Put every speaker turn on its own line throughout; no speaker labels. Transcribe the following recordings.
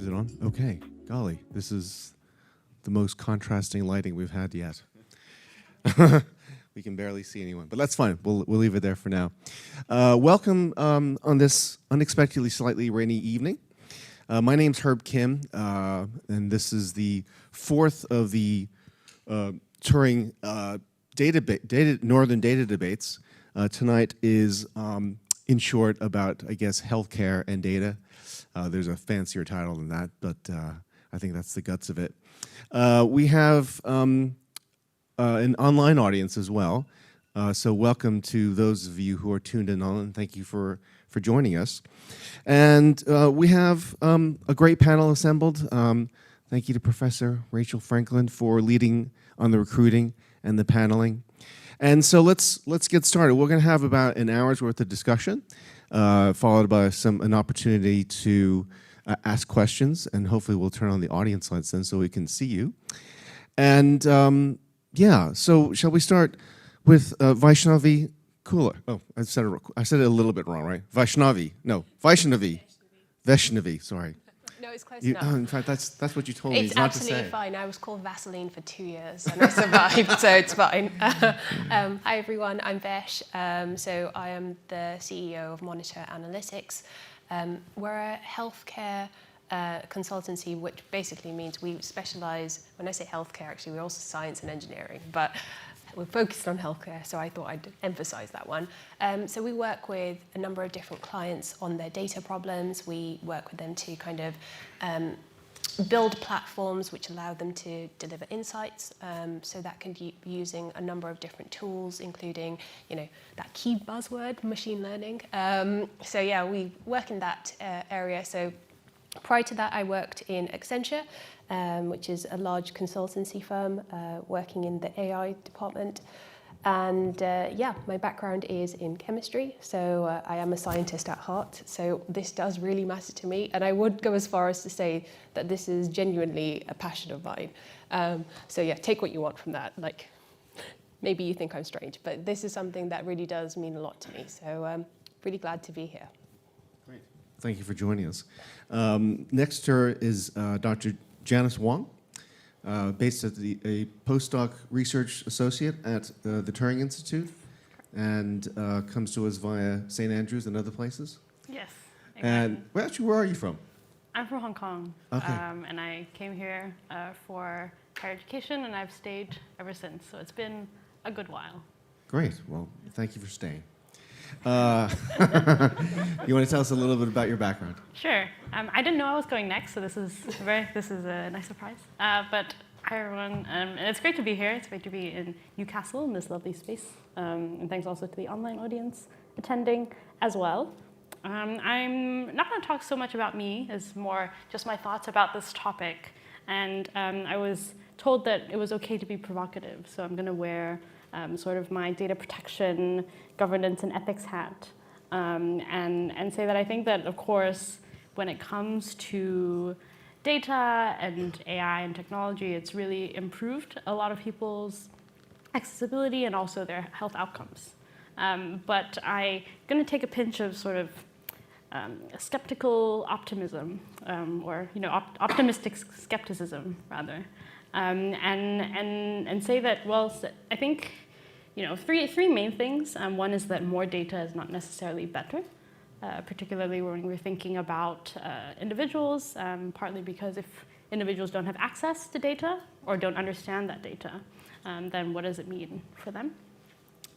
Is it on? Okay. Golly, this is the most contrasting lighting we've had yet. We can barely see anyone, but that's fine. We'll leave it there for now. Welcome on this unexpectedly slightly rainy evening. My name's Herb Kim, and this is the fourth of the Turing Northern Data Debates. Tonight is, in short, about, I guess, healthcare and data. There's a fancier title than that, but I think that's the guts of it. We have an online audience as well, so welcome to those of you who are tuned in on, and thank you for joining us. And we have a great panel assembled. Thank you to Professor Rachel Franklin for leading on the recruiting and the paneling. And so let's get started. We're going to have about an hour's worth of discussion, followed by an opportunity to ask questions, and hopefully we'll turn on the audience lights then so we can see you. And yeah, so shall we start with Vaishnavi Kula? Oh, I said it a little bit wrong, right? Vaishnavi, sorry.
No, it's close enough.
Oh, in fact, that's what you told me
It's
not to say.
absolutely fine. I was called Vaseline for 2 years and I survived, so it's fine. Hi everyone, I'm Vesh. So I am the CEO of Monitor Analytics. We're a healthcare consultancy, which basically means we specialize, when I say healthcare, actually, we're also science and engineering, but we're focused on healthcare, so I thought I'd emphasize that one. So we work with a number of different clients on their data problems. We work with them to kind of build platforms which allow them to deliver insights. So that can be using a number of different tools, including, that key buzzword, machine learning. So yeah, we work in that area. So prior to that, I worked in Accenture, which is a large consultancy firm working in the AI department. And yeah, my background is in chemistry, so I am a scientist at heart, so this does really matter to me, and I would go as far as to say that this is genuinely a passion of mine. So yeah, take what you want from that. Like, maybe you think I'm strange, but this is something that really does mean a lot to me, so I'm really glad to be here.
Great. Thank you for joining us. Next to her is Dr. Janice Wong, based at a postdoc research associate at the Turing Institute, and comes to us via St. Andrews and other places.
Yes. Exactly.
And well, actually, where are you from?
I'm from Hong Kong,
Okay.
and I came here for higher education, and I've stayed ever since. So it's been a good while. Great.
Well, thank you for staying. You want to tell us a little bit about your background?
Sure. I didn't know I was going next, so this is a nice surprise. But hi everyone, and it's great to be here. It's great to be in Newcastle in this lovely space, and thanks also to the online audience attending as well. I'm not going to talk so much about me, as more just my thoughts about this topic. And I was told that it was okay to be provocative, so I'm going to wear sort of my data protection, governance, and ethics hat, and say that I think that, of course, when it comes to data and AI and technology, it's really improved a lot of people's accessibility and also their health outcomes. But I'm going to take a pinch of sort of skeptical optimism, or optimistic skepticism rather, and say that, well, I think three main things. One is that more data is not necessarily better, particularly when we're thinking about individuals, partly because if individuals don't have access to data or don't understand that data, then what does it mean for them?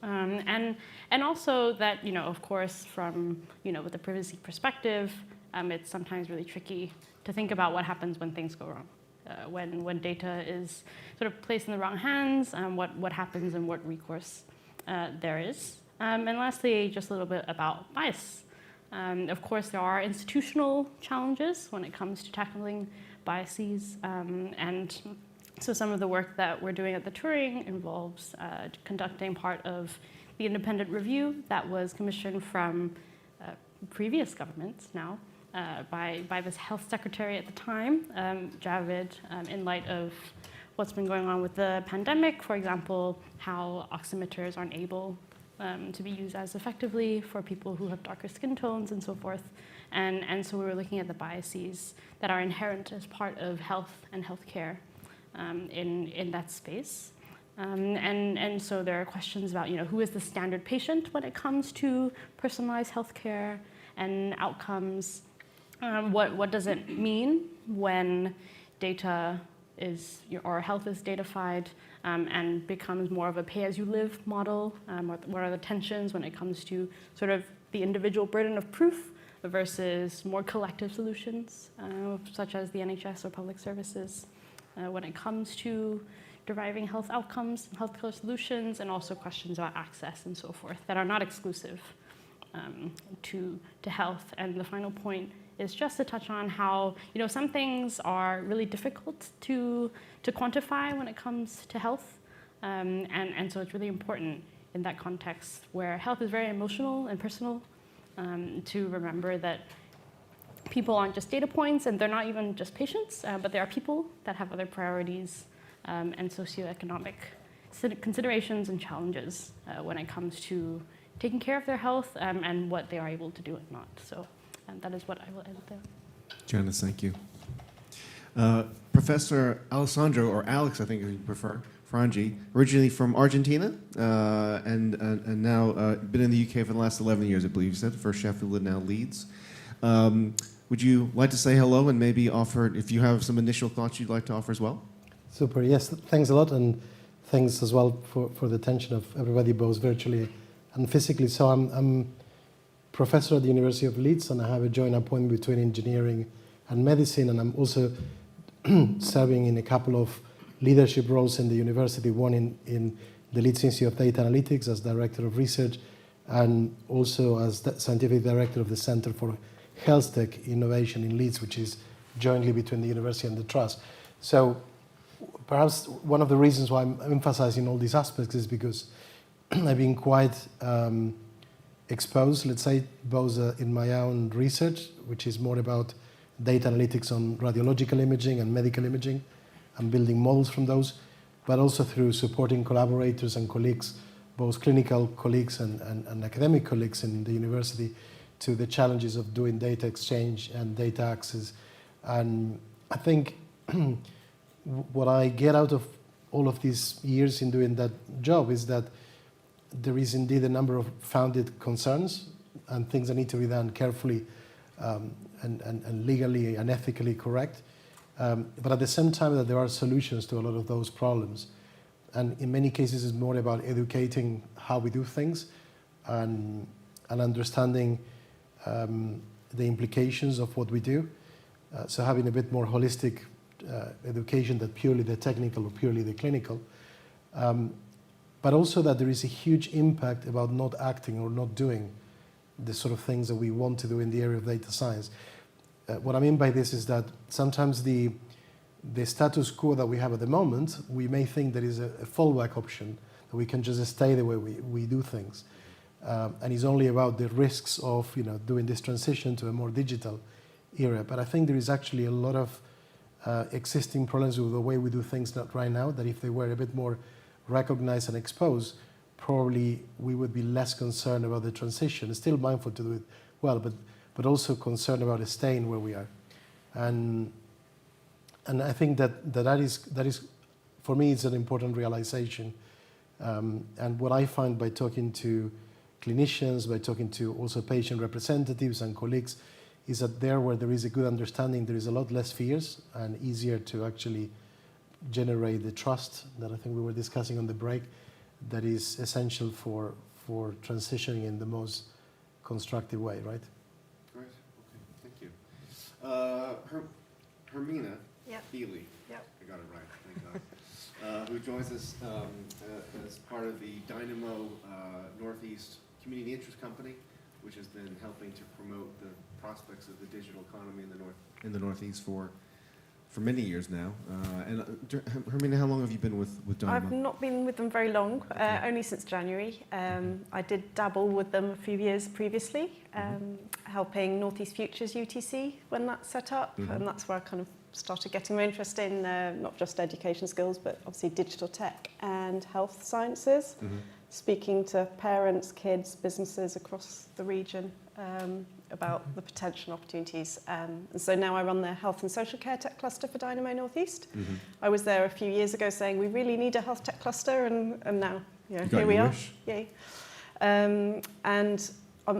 And also that, of course, from, with the privacy perspective, it's sometimes really tricky to think about what happens when things go wrong. When data is sort of placed in the wrong hands, what happens and what recourse there is. And lastly, just a little bit about bias. Of course, there are institutional challenges when it comes to tackling biases. And so some of the work that we're doing at the Turing involves conducting part of the independent review that was commissioned from previous governments now, by this health secretary at the time, Javid, in light of what's been going on with the pandemic, for example, how oximeters aren't able to be used as effectively for people who have darker skin tones and so forth. And so we were looking at the biases that are inherent as part of health and healthcare in that space. And so there are questions about, who is the standard patient when it comes to personalized healthcare and outcomes? What does it mean when data is, or health is datafied and becomes more of a pay-as-you-live model? What are the tensions when it comes to sort of the individual burden of proof versus more collective solutions, such as the NHS or public services, when it comes to deriving health outcomes and healthcare solutions, and also questions about access and so forth that are not exclusive to health. And the final point is just to touch on how some things are really difficult to quantify when it comes to health, and so it's really important in that context where health is very emotional and personal, to remember that people aren't just data points, and they're not even just patients, but they are people that have other priorities and socioeconomic considerations and challenges when it comes to taking care of their health and what they are able to do and not. So that is what I will end there.
Janice, thank you. Professor Alessandro, or Alex, I think if you prefer, Frangi, originally from Argentina, and now been in the UK for the last 11 years, I believe you said, first Sheffield and now Leeds. Would you like to say hello and maybe offer, if you have some initial thoughts you'd like to offer as well?
Super, yes, thanks a lot, and thanks as well for the attention of everybody, both virtually and physically. So I'm professor at the University of Leeds, and I have a joint appointment between engineering and medicine, and I'm also serving in a couple of leadership roles in the university, one in the Leeds Institute of Data Analytics as Director of Research, and also as the Scientific Director of the Center for Health Tech Innovation in Leeds, which is jointly between the university and the trust. So perhaps one of the reasons why I'm emphasizing all these aspects is because I've been quite exposed, let's say, both in my own research, which is more about data analytics on radiological imaging and medical imaging, and building models from those, but also through supporting collaborators and colleagues, both clinical colleagues and academic colleagues in the university, to the challenges of doing data exchange and data access. And I think what I get out of all of these years in doing that job is that there is indeed a number of founded concerns and things that need to be done carefully and legally and ethically correct. But at the same time that there are solutions to a lot of those problems. And in many cases it's more about educating how we do things and understanding the implications of what we do. So having a bit more holistic education than purely the technical or purely the clinical. But also that there is a huge impact about not acting or not doing the sort of things that we want to do in the area of data science. What I mean by this is that sometimes the status quo that we have at the moment, we may think there is a fallback option, that we can just stay the way we do things. And it's only about the risks of doing this transition to a more digital era. But I think there is actually a lot of existing problems with the way we do things right now, that if they were a bit more recognized and exposed, probably we would be less concerned about the transition. Still mindful to do it well, but also concerned about staying where we are. And I think that is for me, it's an important realization. And what I find by talking to clinicians, by talking to also patient representatives and colleagues, is that there where there is a good understanding, there is a lot less fears and easier to actually generate the trust that I think we were discussing on the break, that is essential for transitioning in the most constructive way, right?
Great. Okay. Thank you. Hermina Healy.
Yep.
I got it right. Thank God. Who joins us as part of the Dynamo Northeast Community Interest Company, which has been helping to promote the prospects of the digital economy in the Northeast for many years now. And Hermina, how long have you been with Dynamo?
I've not been with them very long, only since January. I did dabble with them a few years previously, helping Northeast Futures UTC when that set up, and that's where I kind of started getting my interest in not just education skills, but obviously digital tech and health sciences. speaking to parents, kids, businesses across the region about the potential opportunities. And so now I run the Health and Social Care Tech Cluster for Dynamo Northeast. I was there a few years ago saying we really need a health tech cluster, and now here we are. Yay.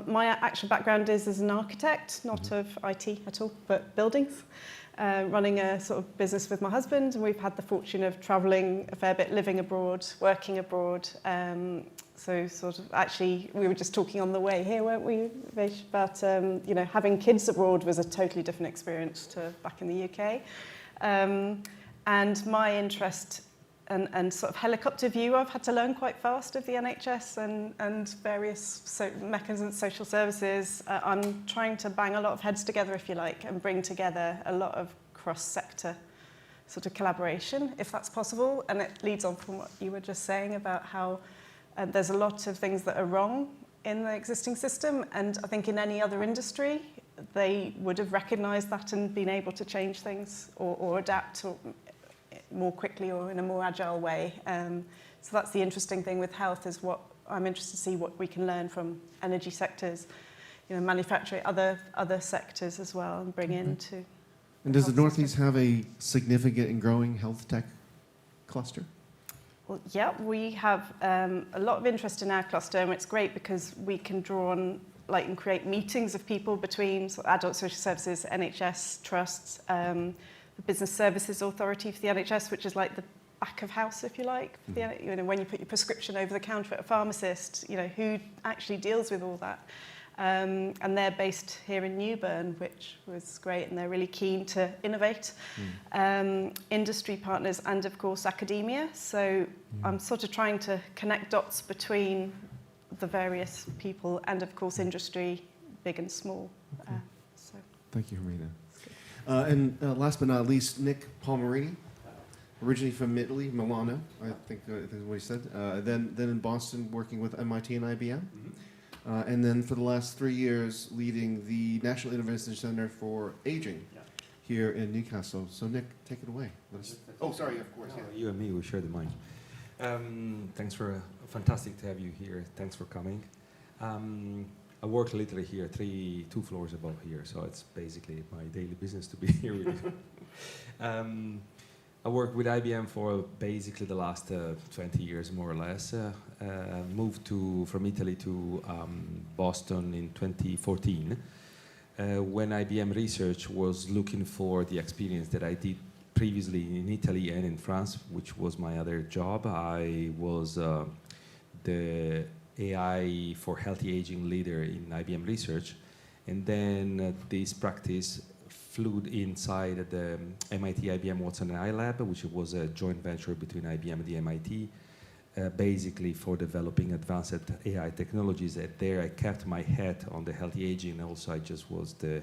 My actual background is as an architect, not of IT at all, but buildings. Running a sort of business with my husband, and we've had the fortune of travelling a fair bit, living abroad, working abroad. So sort of actually, we were just talking on the way here, weren't we, Vish? But having kids abroad was a totally different experience to back in the UK. And my interest and sort of helicopter view I've had to learn quite fast of the NHS and various mechanisms, social services. I'm trying to bang a lot of heads together, if you like, and bring together a lot of cross-sector sort of collaboration, if that's possible. And it leads on from what you were just saying about how there's a lot of things that are wrong in the existing system. And I think in any other industry, they would have recognised that and been able to change things or adapt more quickly or in a more agile way. So that's the interesting thing with health, is what I'm interested to see what we can learn from energy sectors, manufacturing, other sectors as well, and bring into.
And does the Northeast have a significant and growing health tech cluster?
Well, yeah, we have a lot of interest in our cluster, and it's great because we can draw on and create meetings of people between sort of adult social services, NHS trusts, the Business Services Authority for the NHS, which is like the back of house, if you like. For the, when you put your prescription over the counter at a pharmacist, who actually deals with all that. And they're based here in Newburn, which was great, and they're really keen to innovate. Industry partners and, of course, academia. So I'm sort of trying to connect dots between the various people and, of course, industry, big and small.
Okay. Thank you, Harina. And last but not least, Nick Palmerini, originally from Italy, Milano, I think is what he said. Then in Boston, working with MIT and IBM. And then for the last 3 years, leading the National Innovation Center for Aging here in Newcastle. So Nick, take it away. Oh, sorry, of course.
No, you and me, we share the mic. Thanks fantastic to have you here. Thanks for coming. I work literally here, 2 floors above here, so it's basically my daily business to be here with you. I worked with IBM for basically the last 20 years, more or less. Moved from Italy to Boston in 2014, when IBM Research was looking for the experience that I did previously in Italy and in France, which was my other job. I was the AI for healthy aging leader in IBM Research, and then this practice flew inside the MIT IBM Watson and iLab, which was a joint venture between IBM and the MIT, basically for developing advanced AI technologies. And there I kept my head on the healthy aging. Also, I just was the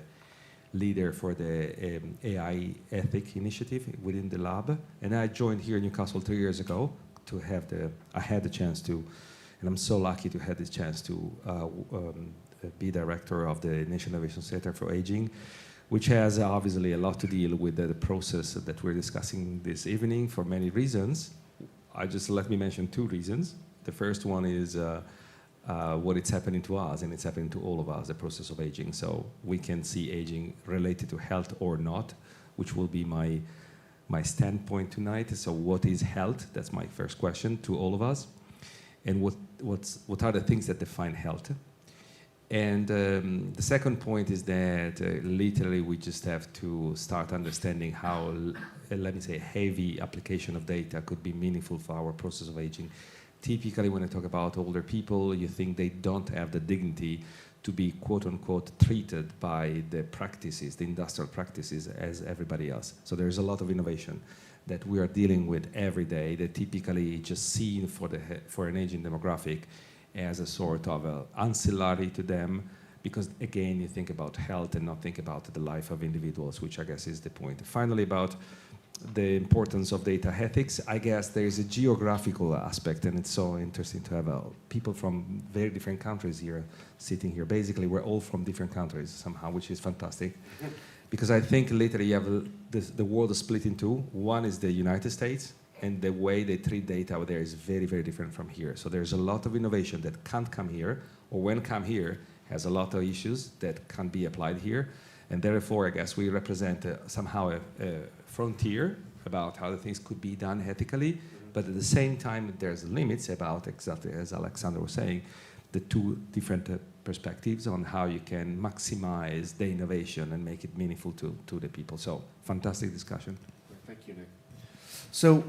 leader for the AI ethic initiative within the lab. And I joined here in Newcastle 3 years ago I had the chance to, and I'm so lucky to have this chance to be director of the National Innovation Center for Aging, which has obviously a lot to deal with the process that we're discussing this evening for many reasons. Let me mention 2 reasons. The first one is what it's happening to us, and it's happening to all of us, the process of aging. So we can see aging related to health or not, which will be my standpoint tonight. So what is health? That's my first question to all of us. And what are the things that define health? And the second point is that literally we just have to start understanding how, let me say, heavy application of data could be meaningful for our process of aging. Typically, when I talk about older people, you think they don't have the dignity to be, quote unquote, treated by the practices, the industrial practices, as everybody else. So there's a lot of innovation that we are dealing with every day that typically just seen for an aging demographic as a sort of ancillary to them, because again, you think about health and not think about the life of individuals, which I guess is the point. Finally, about the importance of data ethics, I guess there is a geographical aspect, and it's so interesting to have people from very different countries here, sitting here. Basically, we're all from different countries somehow, which is fantastic. Because I think literally you have the world is split in 2. One is the United States, and the way they treat data out there is very, very different from here. So there's a lot of innovation that can't come here, or when come here, has a lot of issues that can't be applied here. And therefore, I guess we represent somehow a frontier about how the things could be done ethically, but at the same time, there's limits about, exactly as Alexander was saying, the two different perspectives on how you can maximize the innovation and make it meaningful to the people. So, fantastic discussion.
Thank you, Nick. So,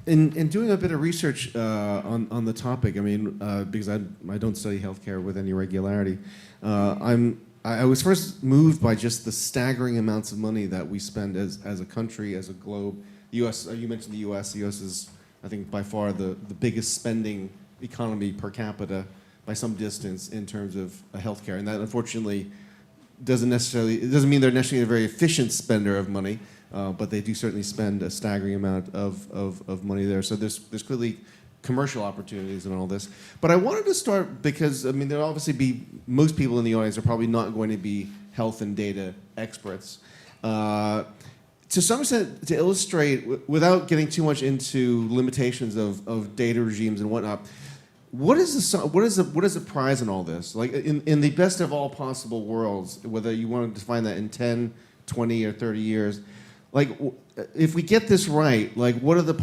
in doing a bit of research on the topic, I mean, because I don't study healthcare with any regularity, I was first moved by just the staggering amounts of money that we spend as a country, as a globe. The U.S. You mentioned the U.S. The U.S. is, I think, by far the biggest spending economy per capita by some distance in terms of healthcare, and that unfortunately doesn't mean they're necessarily a very efficient spender of money, but they do certainly spend a staggering amount of money there. So there's clearly commercial opportunities in all this. But I wanted to start because, I mean, there'll obviously be, most people in the audience are probably not going to be health and data experts. To some extent, to illustrate, without getting too much into limitations of data regimes and whatnot, what is the prize in all this? Like, in the best of all possible worlds, whether you want to define that in 10, 20, or 30 years, like, if we get this right, like, what are the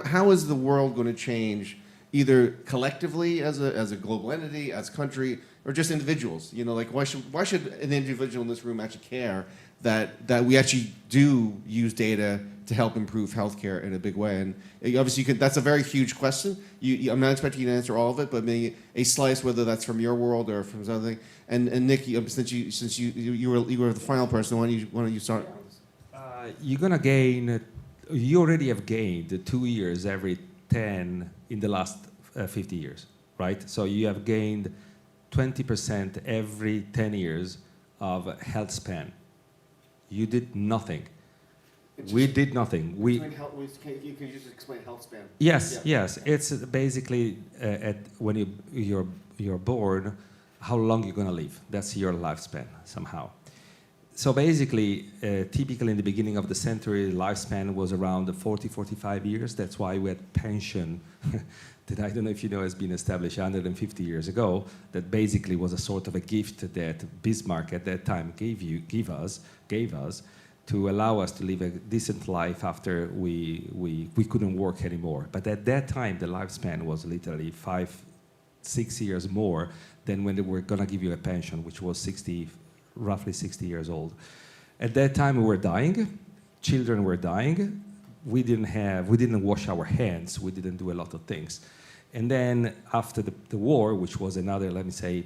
how is the world going to change, either collectively as a global entity, as a country, or just individuals? You know, like, why should an individual in this room actually care that we actually do use data to help improve healthcare in a big way? And obviously, that's a very huge question. I'm not expecting you to answer all of it, but maybe a slice, whether that's from your world or from something. And Nick, since you were the final person, why don't you start?
You're gonna gain. You already have gained 2 years every 10 in the last 50 years, right? So you have gained 20% every 10 years of health span. You did nothing. We did nothing.
Can you just explain health span?
Yes,
Yeah.
yes. It's basically when you're born, how long you're gonna live. That's your lifespan somehow. So basically, typically in the beginning of the century, lifespan was around 40, 45 years. That's why we had pension that I don't know if you know has been established 150 years ago, that basically was a sort of a gift that Bismarck at that time gave us to allow us to live a decent life after we couldn't work anymore. But at that time, the lifespan was literally 5-6 years more than when they were gonna give you a pension, which was roughly 60 years old. At that time, we were dying. Children were dying. We didn't wash our hands. We didn't do a lot of things. And then after the war, which was another, let me say,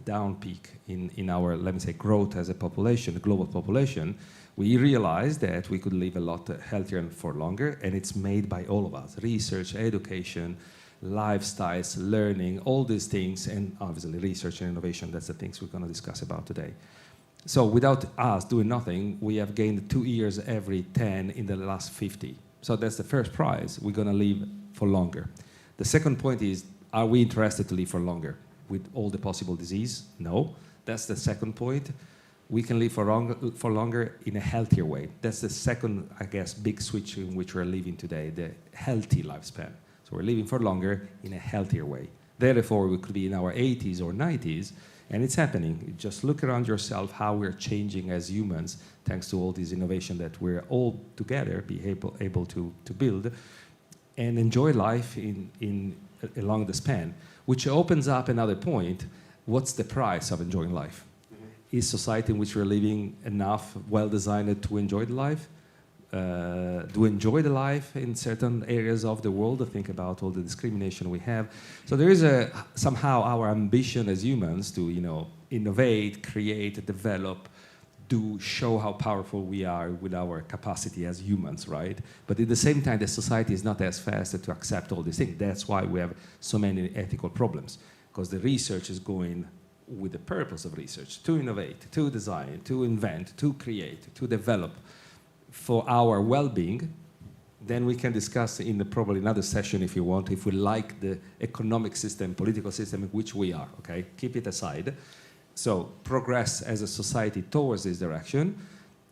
down peak in our, let me say, growth as a population, a global population, we realized that we could live a lot healthier and for longer, and it's made by all of us. Research, education, lifestyles, learning, all these things, and obviously research and innovation, that's the things we're going to discuss about today. So without us doing nothing, we have gained 2 years every 10 in the last 50. So that's the first prize. We're going to live for longer. The second point is, are we interested to live for longer with all the possible disease? No. That's the second point. We can live for longer in a healthier way. That's the second, I guess, big switch in which we're living today, the healthy lifespan. So we're living for longer in a healthier way. Therefore, we could be in our 80s or 90s, and it's happening. Just look around yourself how we're changing as humans, thanks to all this innovation that we're all together be able to build, and enjoy life along the span, which opens up another point. What's the price of enjoying life? Mm-hmm. Is society in which we're living enough, well-designed to enjoy the life? Do enjoy the life in certain areas of the world, to think about all the discrimination we have. So there is somehow our ambition as humans to, innovate, create, develop, to show how powerful we are with our capacity as humans, right? But at the same time, the society is not as fast to accept all these things. That's why we have so many ethical problems, because the research is going with the purpose of research, to innovate, to design, to invent, to create, to develop, for our well-being. Then we can discuss in probably another session, if you want, if we like the economic system, political system in which we are, okay? Keep it aside. So progress as a society towards this direction.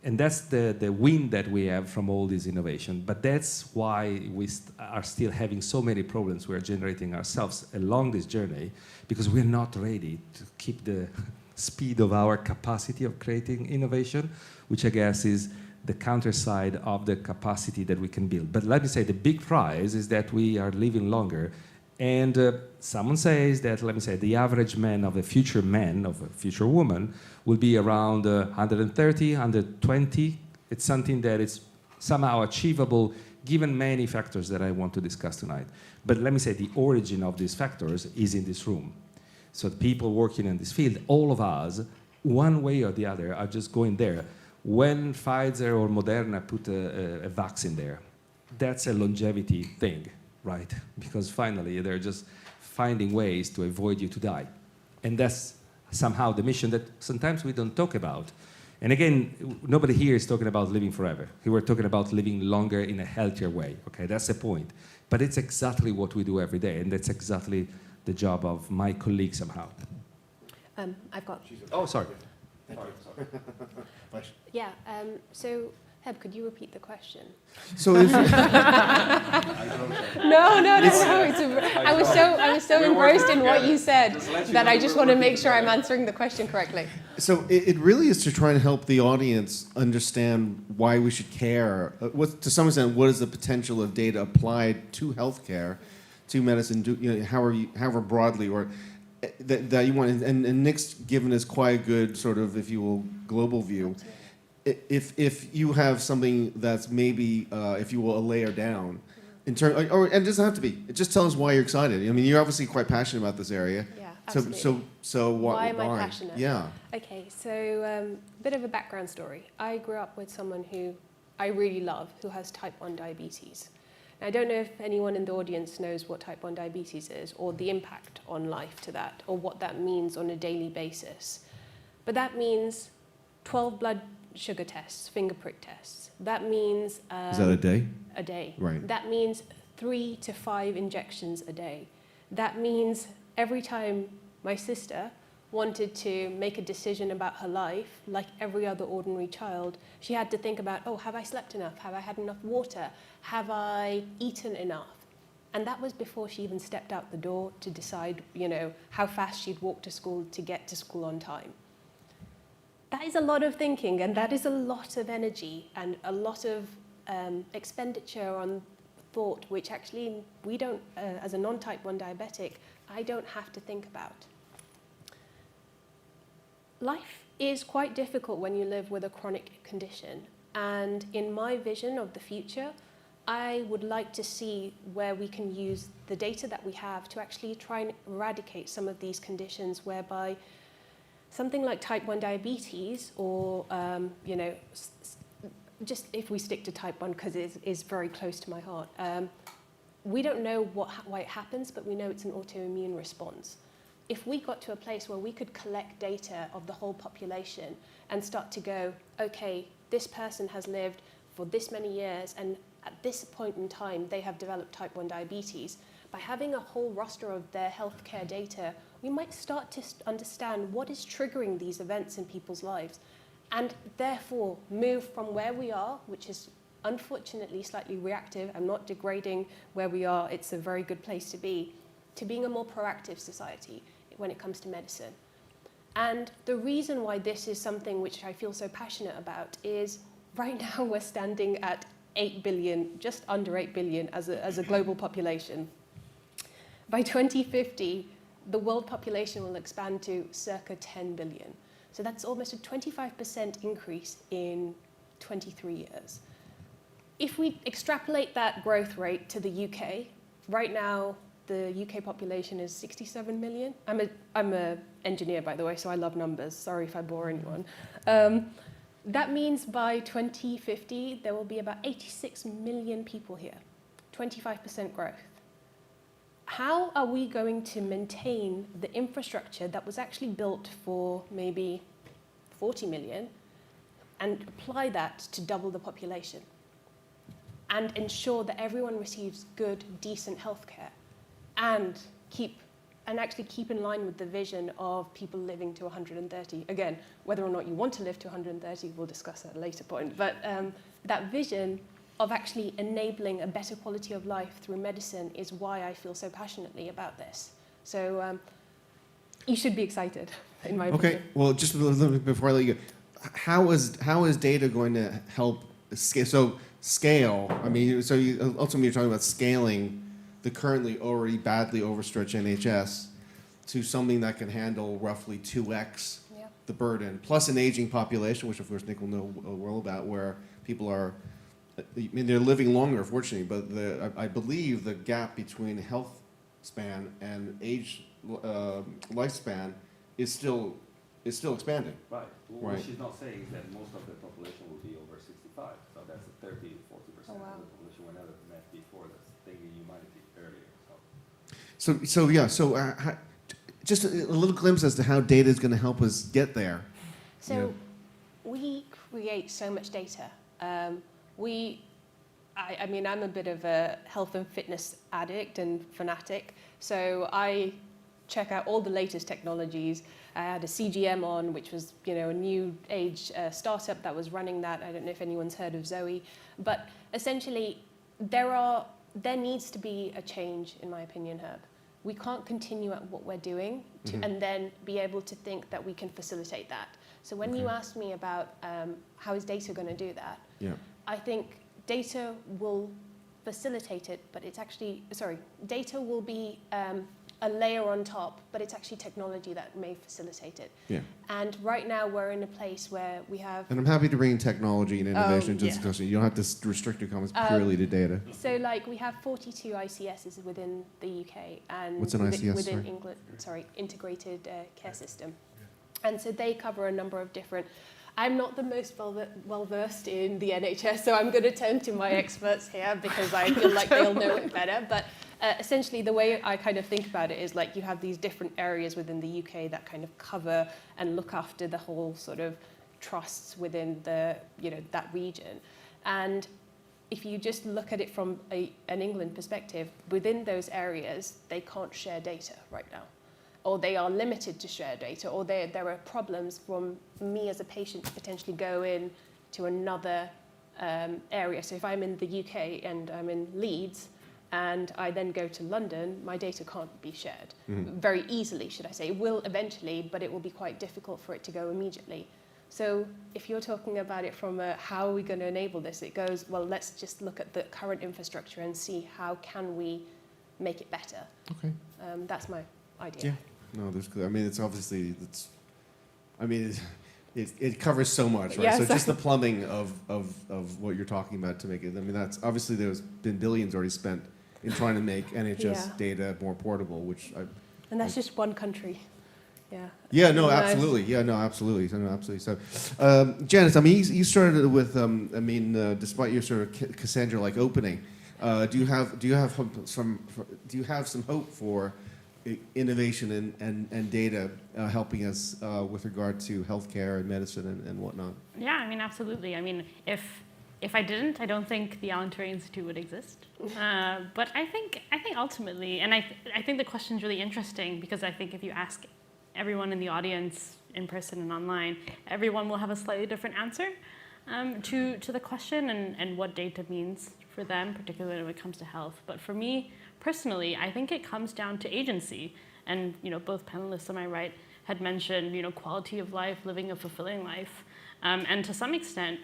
And that's the win that we have from all this innovation. But that's why we are still having so many problems we're generating ourselves along this journey, because we're not ready to keep the speed of our capacity of creating innovation, which I guess is the counterside of the capacity that we can build. But let me say, the big prize is that we are living longer. And someone says that, let me say, the average man, of a future woman, will be around 130, 120. It's something that is somehow achievable given many factors that I want to discuss tonight. But let me say, the origin of these factors is in this room. So the people working in this field, all of us, one way or the other, are just going there. When Pfizer or Moderna put a vaccine there, that's a longevity thing, right? Because finally, they're just finding ways to avoid you to die. And that's somehow the mission that sometimes we don't talk about. And again, nobody here is talking about living forever. We're talking about living longer in a healthier way, okay? That's the point. But it's exactly what we do every day, and that's exactly the job of my colleague somehow.
I've got.
Oh, sorry.
Yeah. So, Heb, could you repeat the question?
So if
No. I was so engrossed in what you said that I just want to make sure I'm answering the question correctly.
So it really is to try and help the audience understand why we should care. To some extent, what is the potential of data applied to healthcare, to medicine, however broadly, or that you want. And Nick's given us quite a good sort of, if you will, global view. If you have something that's maybe, if you will, a layer down, in terms, or it doesn't have to be. It just tell us why you're excited. I mean, you're obviously quite passionate about this area.
Yeah, absolutely.
So
why am I passionate?
Yeah.
Okay, so bit of a background story. I grew up with someone who I really love, who has type 1 diabetes. Now, I don't know if anyone in the audience knows what type 1 diabetes is, or the impact on life to that, or what that means on a daily basis. But that means 12 blood sugar tests, finger prick tests. That means...
is that a day?
A day.
Right.
That means 3 to 5 injections a day. That means every time my sister wanted to make a decision about her life, like every other ordinary child, she had to think about, oh, have I slept enough? Have I had enough water? Have I eaten enough? And that was before she even stepped out the door to decide, how fast she'd walk to school to get to school on time. That is a lot of thinking, and that is a lot of energy and a lot of expenditure on thought, which actually we don't, as a non-type 1 diabetic, I don't have to think about. Life is quite difficult when you live with a chronic condition, and in my vision of the future, I would like to see where we can use the data that we have to actually try and eradicate some of these conditions, whereby something like type 1 diabetes, or just if we stick to type 1 because it is very close to my heart, we don't know why it happens, but we know it's an autoimmune response. If we got to a place where we could collect data of the whole population and start to go, okay, this person has lived for this many years, and at this point in time, they have developed type 1 diabetes. By having a whole roster of their healthcare data, we might start to understand what is triggering these events in people's lives, and therefore move from where we are, which is unfortunately slightly reactive. I'm not degrading where we are, it's a very good place to be, to being a more proactive society when it comes to medicine. And the reason why this is something which I feel so passionate about is right now we're standing at 8 billion, just under 8 billion as a global population. By 2050, the world population will expand to circa 10 billion. So that's almost a 25% increase in 23 years. If we extrapolate that growth rate to the UK, right now the UK population is 67 million. I'm an engineer, by the way, so I love numbers. Sorry if I bore anyone. That means by 2050, there will be about 86 million people here, 25% growth. How are we going to maintain the infrastructure that was actually built for maybe 40 million and apply that to double the population and ensure that everyone receives good, decent healthcare and keep and actually keep in line with the vision of people living to 130. Again, whether or not you want to live to 130, we'll discuss at a later point. But that vision of actually enabling a better quality of life through medicine is why I feel so passionately about this. So you should be excited, in my opinion.
Okay, well, just a little bit before I let you go, how is data going to help scale? So scale, I mean, so ultimately you're talking about scaling the currently already badly overstretched NHS to something that can handle roughly 2x
Yeah.
the burden, plus an aging population, which of course Nick will know well about, where people are, I mean, they're living longer, fortunately, but I believe the gap between health span and age lifespan is still expanding.
Right. What
Right.
she's not saying is that most of the population will be over 65. So that's a 30 to 40%
Oh, wow.
of the population we never met before. That's thinking humanity earlier.
Just a little glimpse as to how data is going to help us get there.
So
Yeah.
we create so much data. I mean, I'm a bit of a health and fitness addict and fanatic. So I check out all the latest technologies. I had a CGM on, which was, a new age startup that was running that. I don't know if anyone's heard of Zoe. But essentially, there needs to be a change, in my opinion, Herb. We can't continue at what we're doing and then be able to think that we can facilitate that. So when you asked me about how is data going to do that,
Yeah.
I think data will facilitate it, but it's actually, data will be a layer on top, but it's actually technology that may facilitate it.
Yeah.
And right now we're in a place where we have,
And I'm happy to bring in technology and innovation to
yeah.
discussion. You don't have to restrict your comments purely to data.
so like we have 42 ICSs within the UK and
What's an ICS,
within
sorry?
England, integrated care system. And so they cover a number of different, I'm not the most well-versed in the NHS, so I'm going to turn to my experts here because I feel like they'll know it better. But essentially, the way I kind of think about it is like you have these different areas within the UK that kind of cover and look after the whole sort of trusts within the, that region. And if you just look at it from an England perspective, within those areas, they can't share data right now. Or they are limited to share data, or there are problems from me as a patient to potentially go in to another area. So if I'm in the UK and I'm in Leeds, and I then go to London, my data can't be shared very easily, should I say. It will eventually, but it will be quite difficult for it to go immediately. So if you're talking about it from how are we going to enable this, it goes, well, let's just look at the current infrastructure and see how can we make it better.
Okay.
That's my idea.
Yeah. No, I mean, it's obviously, it covers so much, right?
Yeah,
so
so-
just the plumbing of what you're talking about to make it, I mean, that's, obviously there's been billions already spent in trying to make NHS
Yeah.
data more portable, which
And that's just one country. Yeah.
Yeah, no,
Nice.
absolutely. Yeah, no, absolutely. So, no, absolutely. So, Janice, I mean, you started with, despite your sort of Cassandra-like opening, do you have some hope for innovation and data helping us with regard to healthcare and medicine and whatnot?
Yeah, I mean, absolutely. I mean, if I didn't, I don't think the Alan Turing Institute would exist. But I think ultimately, and I think the question is really interesting because I think if you ask everyone in the audience, in person and online, everyone will have a slightly different answer to the question and what data means for them, particularly when it comes to health. But for me personally, I think it comes down to agency. And both panelists on my right had mentioned quality of life, living a fulfilling life, and to some extent,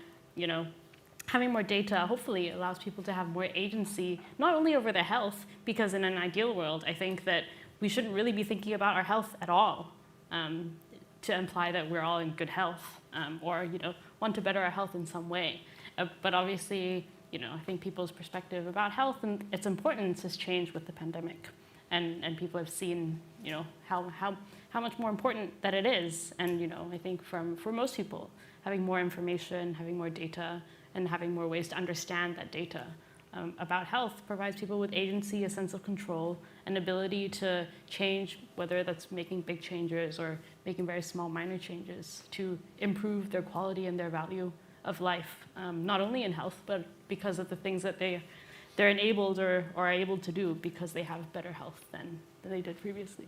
having more data hopefully allows people to have more agency, not only over their health, because in an ideal world, I think that we shouldn't really be thinking about our health at all to imply that we're all in good health or want to better our health in some way. But obviously, I think people's perspective about health and its importance has changed with the pandemic, and people have seen how much more important that it is. And I think for most people, having more information, having more data, and having more ways to understand that data about health provides people with agency, a sense of control, an ability to change, whether that's making big changes or making very small minor changes to improve their quality and their value of life, not only in health, but because of the things that they're enabled or are able to do because they have better health than they did previously.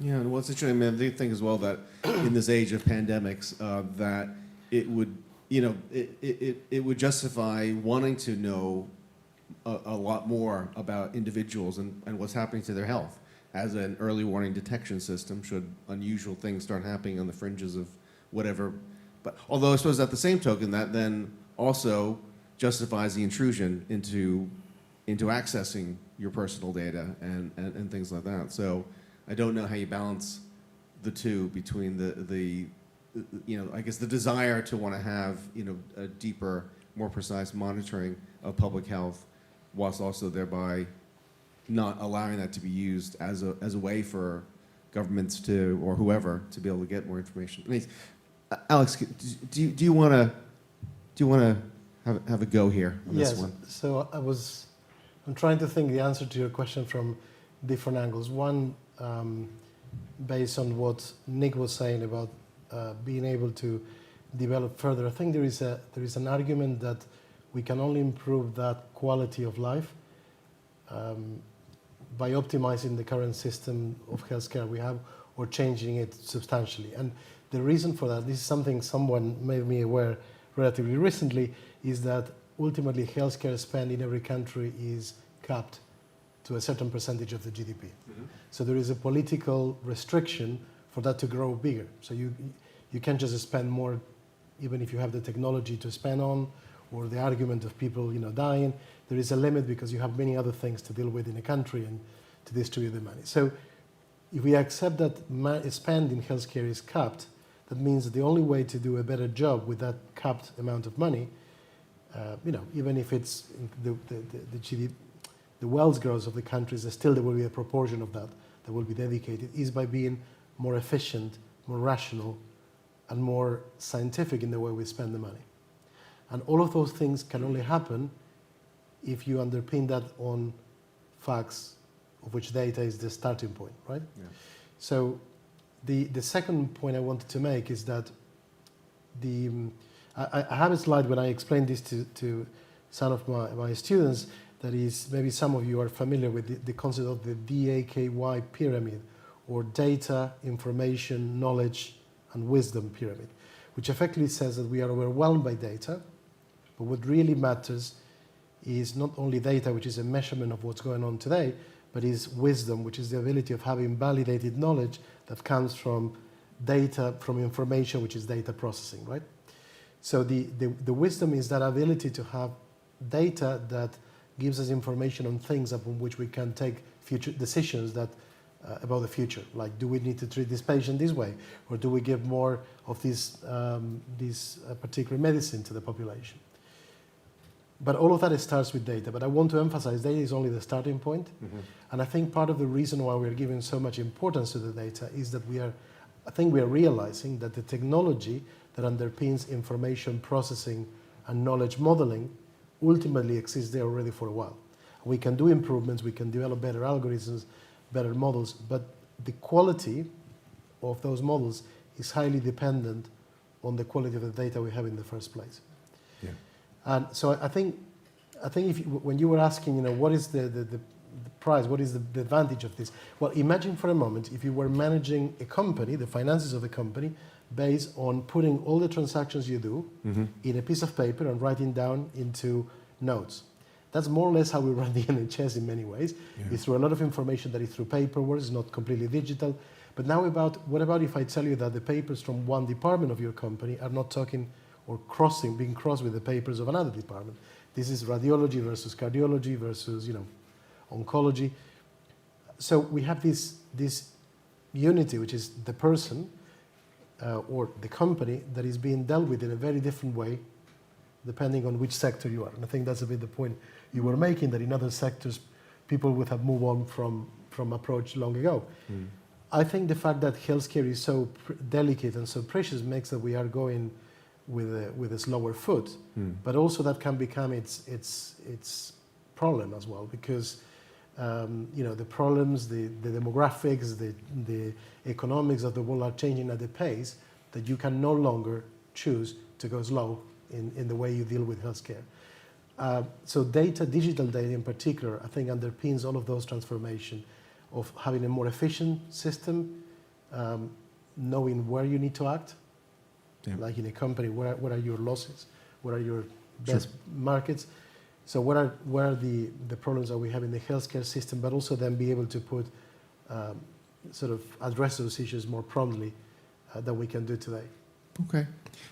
Yeah, and what's interesting, I mean, I do think as well that in this age of pandemics, that it would, it would justify wanting to know a lot more about individuals and what's happening to their health as an early warning detection system should unusual things start happening on the fringes of whatever. But although I suppose at the same token, that then also justifies the intrusion into accessing your personal data and things like that. So I don't know how you balance the two between the I guess the desire to want to have, a deeper, more precise monitoring of public health, whilst also thereby not allowing that to be used as a way for governments to, or whoever, to be able to get more information. I mean, Alex, do you want to have a go here on this one?
So I'm trying to think the answer to your question from different angles. One, based on what Nick was saying about being able to develop further. I think there is an argument that we can only improve that quality of life by optimizing the current system of healthcare we have or changing it substantially. And the reason for that, this is something someone made me aware relatively recently, is that ultimately healthcare spend in every country is capped to a certain percentage of the GDP. Mm-hmm. So there is a political restriction for that to grow bigger. So you can't just spend more, even if you have the technology to spend on, or the argument of people dying. There is a limit because you have many other things to deal with in a country and to distribute the money. So if we accept that spend in healthcare is capped, that means that the only way to do a better job with that capped amount of money, even if it's the GDP, the wealth growth of the countries, still there will be a proportion of that will be dedicated, is by being more efficient, more rational, and more scientific in the way we spend the money. And all of those things can only happen if you underpin that on facts, of which data is the starting point, right? Yeah. So the second point I wanted to make is that I have a slide when I explained this to some of my students, that is, maybe some of you are familiar with the concept of the DAKY pyramid, or data, information, knowledge, and wisdom pyramid, which effectively says that we are overwhelmed by data, but what really matters is not only data, which is a measurement of what's going on today, but is wisdom, which is the ability of having validated knowledge that comes from data, from information, which is data processing, right? So the wisdom is that ability to have data that gives us information on things upon which we can take future decisions that about the future, like do we need to treat this patient this way, or do we give more of this particular medicine to the population? But all of that starts with data. But I want to emphasize data is only the starting point. Mm-hmm. And I think part of the reason why we're giving so much importance to the data is that we are realizing that the technology that underpins information processing and knowledge modeling ultimately exists there already for a while. We can do improvements, we can develop better algorithms, better models, but the quality of those models is highly dependent on the quality of the data we have in the first place. Yeah. And so I think when you were asking, what is the price, what is the advantage of this? Well, imagine for a moment if you were managing a company, the finances of a company, based on putting all the transactions you do mm-hmm. in a piece of paper and writing down into notes. That's more or less how we run the NHS in many ways. Yeah. It's through a lot of information that is through paperwork, it's not completely digital. But now what about if I tell you that the papers from one department of your company are not talking or being crossed with the papers of another department? This is radiology versus cardiology versus, oncology. So we have this unity, which is the person or the company that is being dealt with in a very different way, depending on which sector you are. And I think that's a bit the point you were making, that in other sectors, people would have moved on from approach long ago. Mm. I think the fact that healthcare is so delicate and so precious makes that we are going with a slower foot, but also that can become its problem as well, because the problems, the demographics, the economics of the world are changing at a pace that you can no longer choose to go slow in the way you deal with healthcare. So digital data in particular, I think underpins all of those transformations of having a more efficient system, knowing where you need to act,
Yeah.
like in a company, where are your losses, where are your best markets. So what are the problems that we have in the healthcare system, but also then be able to put sort of address those issues more promptly than we can do today.
Okay.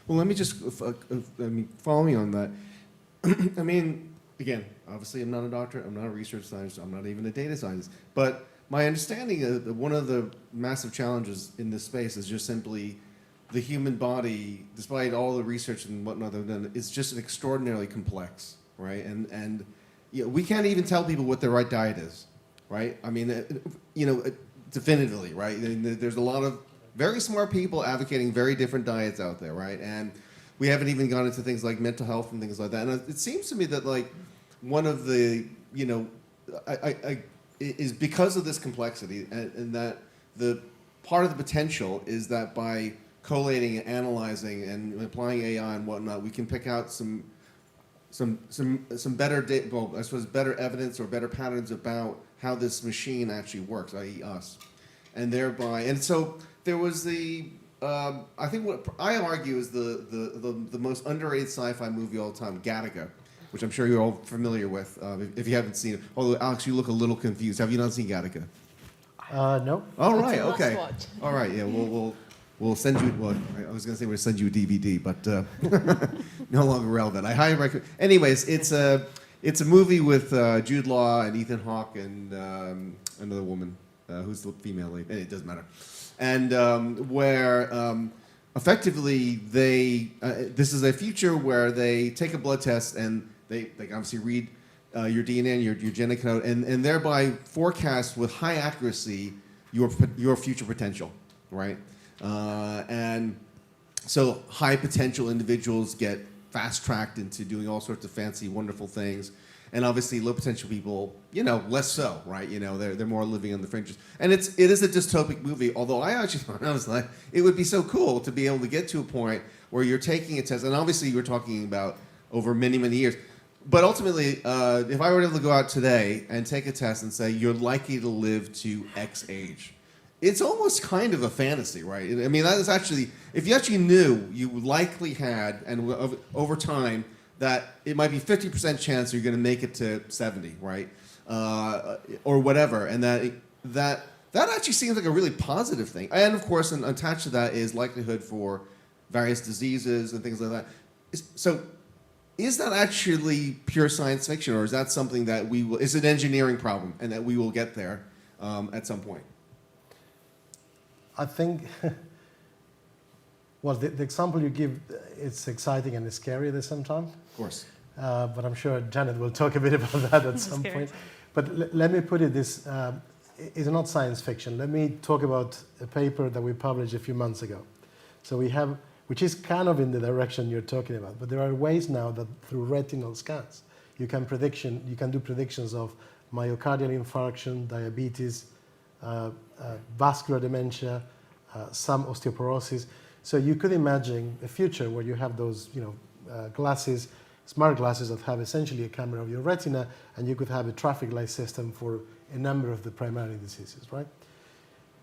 Well, let me just follow me on that. I mean, again, obviously, I'm not a doctor. I'm not a research scientist. I'm not even a data scientist. But my understanding is that one of the massive challenges in this space is just simply the human body, despite all the research and whatnot they've done, is just extraordinarily complex, right? And you know, we can't even tell people what their right diet is, right? I mean, definitively, right? There's a lot of very smart people advocating very different diets out there, right? And we haven't even gone into things like mental health and things like that. And it seems to me that like one of the, is because of this complexity and that the part of the potential is that by collating and analyzing and applying AI and whatnot, we can pick out some better, I suppose, better evidence or better patterns about how this machine actually works, i.e. us. And thereby, and so there was I think what I argue is the most underrated sci-fi movie of all time, Gattaca, which I'm sure you're all familiar with if you haven't seen it. Although, Alex, you look a little confused. Have you not seen Gattaca?
No.
All right,
Must
okay.
watch.
All right, yeah, we'll send you, well, I was going to say we'll send you a DVD, but no longer relevant. I highly recommend. Anyways, it's a movie with Jude Law and Ethan Hawke and another woman who's the female lead. It doesn't matter. And where effectively this is a future where they take a blood test and they obviously read your DNA and your genetic code and thereby forecast with high accuracy your future potential, right? And so high potential individuals get fast tracked into doing all sorts of fancy, wonderful things. And obviously low potential people, less so, right? They're more living on the fringes. And it is a dystopic movie, although I actually thought, I was like, it would be so cool to be able to get to a point where you're taking a test, and obviously you're talking about over many, many years. But ultimately, if I were able to go out today and take a test and say, you're likely to live to X age, it's almost kind of a fantasy, right? I mean, that is actually, if you actually knew you likely had, and over time, that it might be 50% chance you're going to make it to 70, right? Or whatever. And that actually seems like a really positive thing. And of course, and attached to that is likelihood for various diseases and things like that. So is that actually pure science fiction, or is that something that is an engineering problem and that we will get there at some point?
I think, well, the example you give, it's exciting and it's scary at the same time.
Of course.
But I'm sure Janet will talk a bit about that at some
Scary.
point. But let me put it this, it's not science fiction. Let me talk about a paper that we published a few months ago. So we have, which is kind of in the direction you're talking about, but there are ways now that through retinal scans, you can do predictions of myocardial infarction, diabetes, vascular dementia, some osteoporosis. So you could imagine a future where you have those, glasses, smart glasses that have essentially a camera of your retina, and you could have a traffic light system for a number of the primary diseases, right?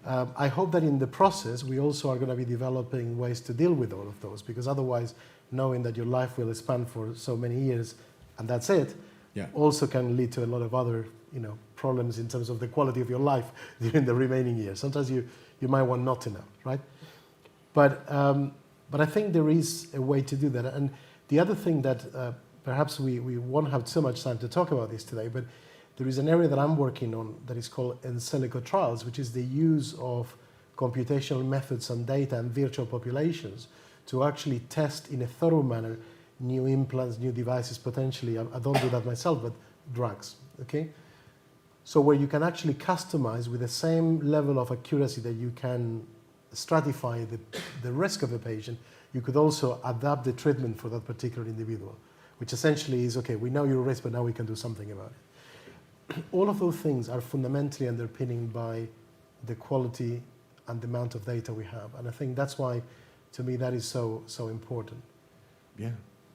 I hope that in the process, we also are going to be developing ways to deal with all of those, because otherwise, knowing that your life will span for so many years, and that's it, also can lead to a lot of other, problems in terms of the quality of your life during the remaining years. Sometimes you might want not to know, right? But I think there is a way to do that. And the other thing that perhaps we won't have so much time to talk about this today, but there is an area that I'm working on that is called in silico trials, which is the use of computational methods and data and virtual populations to actually test in a thorough manner new implants, new devices, potentially. I don't do that myself, but drugs, okay? So where you can actually customize with the same level of accuracy that you can stratify the risk of a patient, you could also adapt the treatment for that particular individual, which essentially is, okay, we know your risk, but now we can do something about it. All of those things are fundamentally underpinned by the quality and the amount of data we have. And I think that's why, to me, that is so important.
Yeah.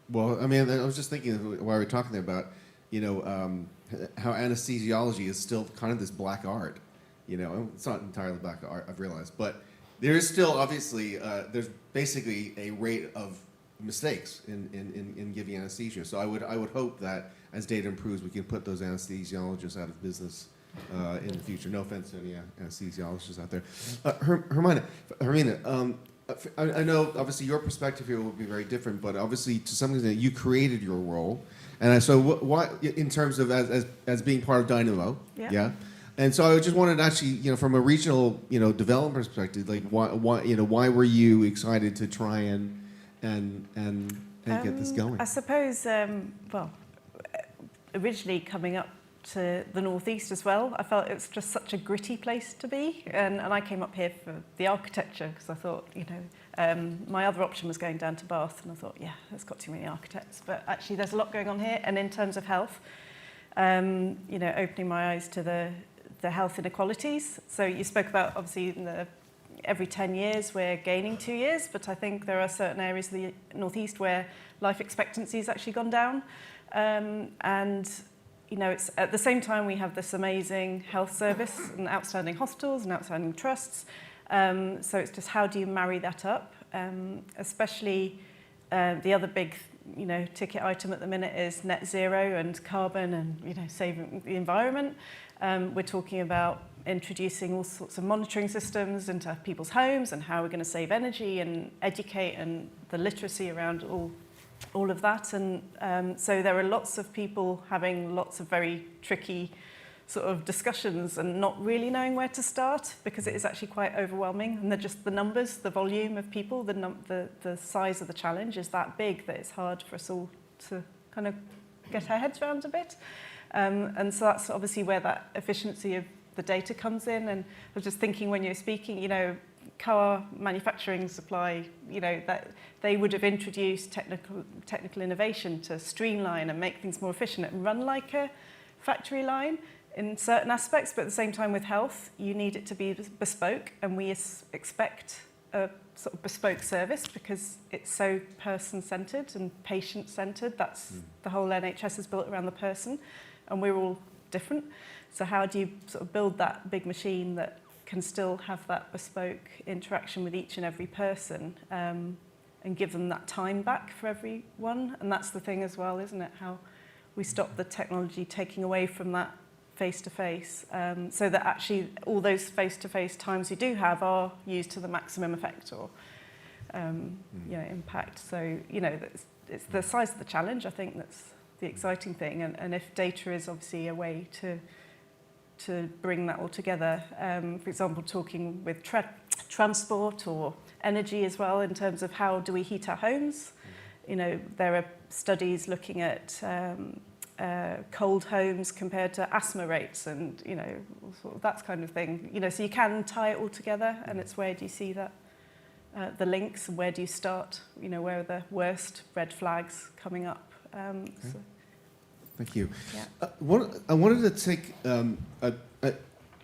Well, I mean, I was just thinking while we were talking about, how anesthesiology is still kind of this black art. It's not entirely black art, I've realized, but there is still obviously there's basically a rate of mistakes in giving anesthesia. So I would hope that as data improves, we can put those anesthesiologists out of business in the future. No offense to any anesthesiologists out there. Hermina, I know obviously your perspective here will be very different, but obviously to some extent you created your role, and so what in terms of as being part of Dynamo, yeah. And so I just wanted to actually, from a regional, development perspective, like why were you excited to try and get this going?
I suppose, originally coming up to the northeast as well, I felt it was just such a gritty place to be, and I came up here for the architecture because I thought, my other option was going down to Bath, and I thought, yeah, there's got too many architects, but actually there's a lot going on here, and in terms of health, opening my eyes to the health inequalities. So you spoke about obviously every 10 years we're gaining 2 years, but I think there are certain areas of the northeast where life expectancy has actually gone down, and it's at the same time we have this amazing health service and outstanding hospitals and outstanding trusts. So it's just how do you marry that up? Especially the other big, ticket item at the minute is net zero and carbon and, saving the environment. We're talking about introducing all sorts of monitoring systems into people's homes and how we're going to save energy and educate and the literacy around all of that. And so there are lots of people having lots of very tricky sort of discussions and not really knowing where to start because it is actually quite overwhelming. And they're just the numbers, the volume of people, the size of the challenge is that big that it's hard for us all to kind of get our heads around a bit. And so that's obviously where that efficiency of the data comes in. And I was just thinking when you were speaking, car manufacturing supply, that they would have introduced technical innovation to streamline and make things more efficient and run like a factory line in certain aspects, but at the same time with health, you need it to be bespoke, and we expect a sort of bespoke service because it's so person-centred and patient-centred. That's the whole NHS is built around the person, and we're all different. So how do you sort of build that big machine that can still have that bespoke interaction with each and every person and give them that time back for everyone? And that's the thing as well, isn't it? How we stop the technology taking away from that face-to-face, so that actually all those face-to-face times you do have are used to the maximum effect or impact. So, it's the size of the challenge, I think, that's the exciting thing. And if data is obviously a way to bring that all together, for example, talking with transport or energy as well in terms of how do we heat our homes. There are studies looking at cold homes compared to asthma rates and, sort of that kind of thing. So you can tie it all together, and it's where do you see that, the links, and where do you start, where are the worst red flags coming up.
Okay. So. Thank you.
Yeah.
I wanted to take,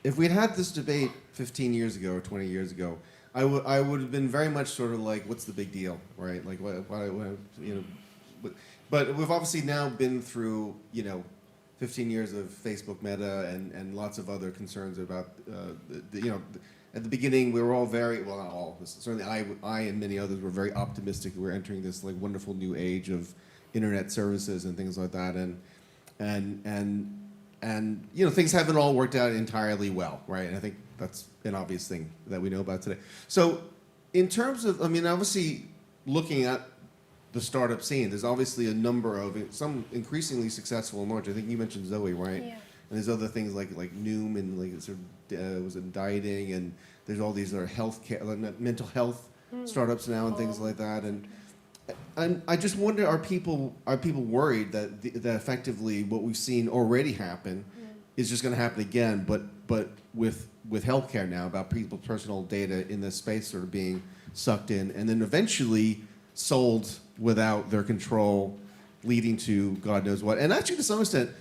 if we'd had this debate 15 years ago or 20 years ago, I would have been very much sort of like, what's the big deal, right? Like, but we've obviously now been through, 15 years of Facebook Meta and lots of other concerns about, at the beginning we were all very, well, not all, certainly I and many others were very optimistic that we're entering this like wonderful new age of internet services and things like that, and things haven't all worked out entirely well, right? And I think that's an obvious thing that we know about today. So in terms of, obviously looking at the startup scene, there's obviously a number of some increasingly successful and large. I think you mentioned Zoe, right? Yeah. And there's other things like Noom and like sort of was it dieting, and there's all these other healthcare, mental health startups now and things like that. And I just wonder, are people worried that that effectively what we've seen already happen is just going to happen again, but with healthcare now, about people's personal data in this space sort of being sucked in and then eventually sold without their control, leading to God knows what. And actually, to some extent,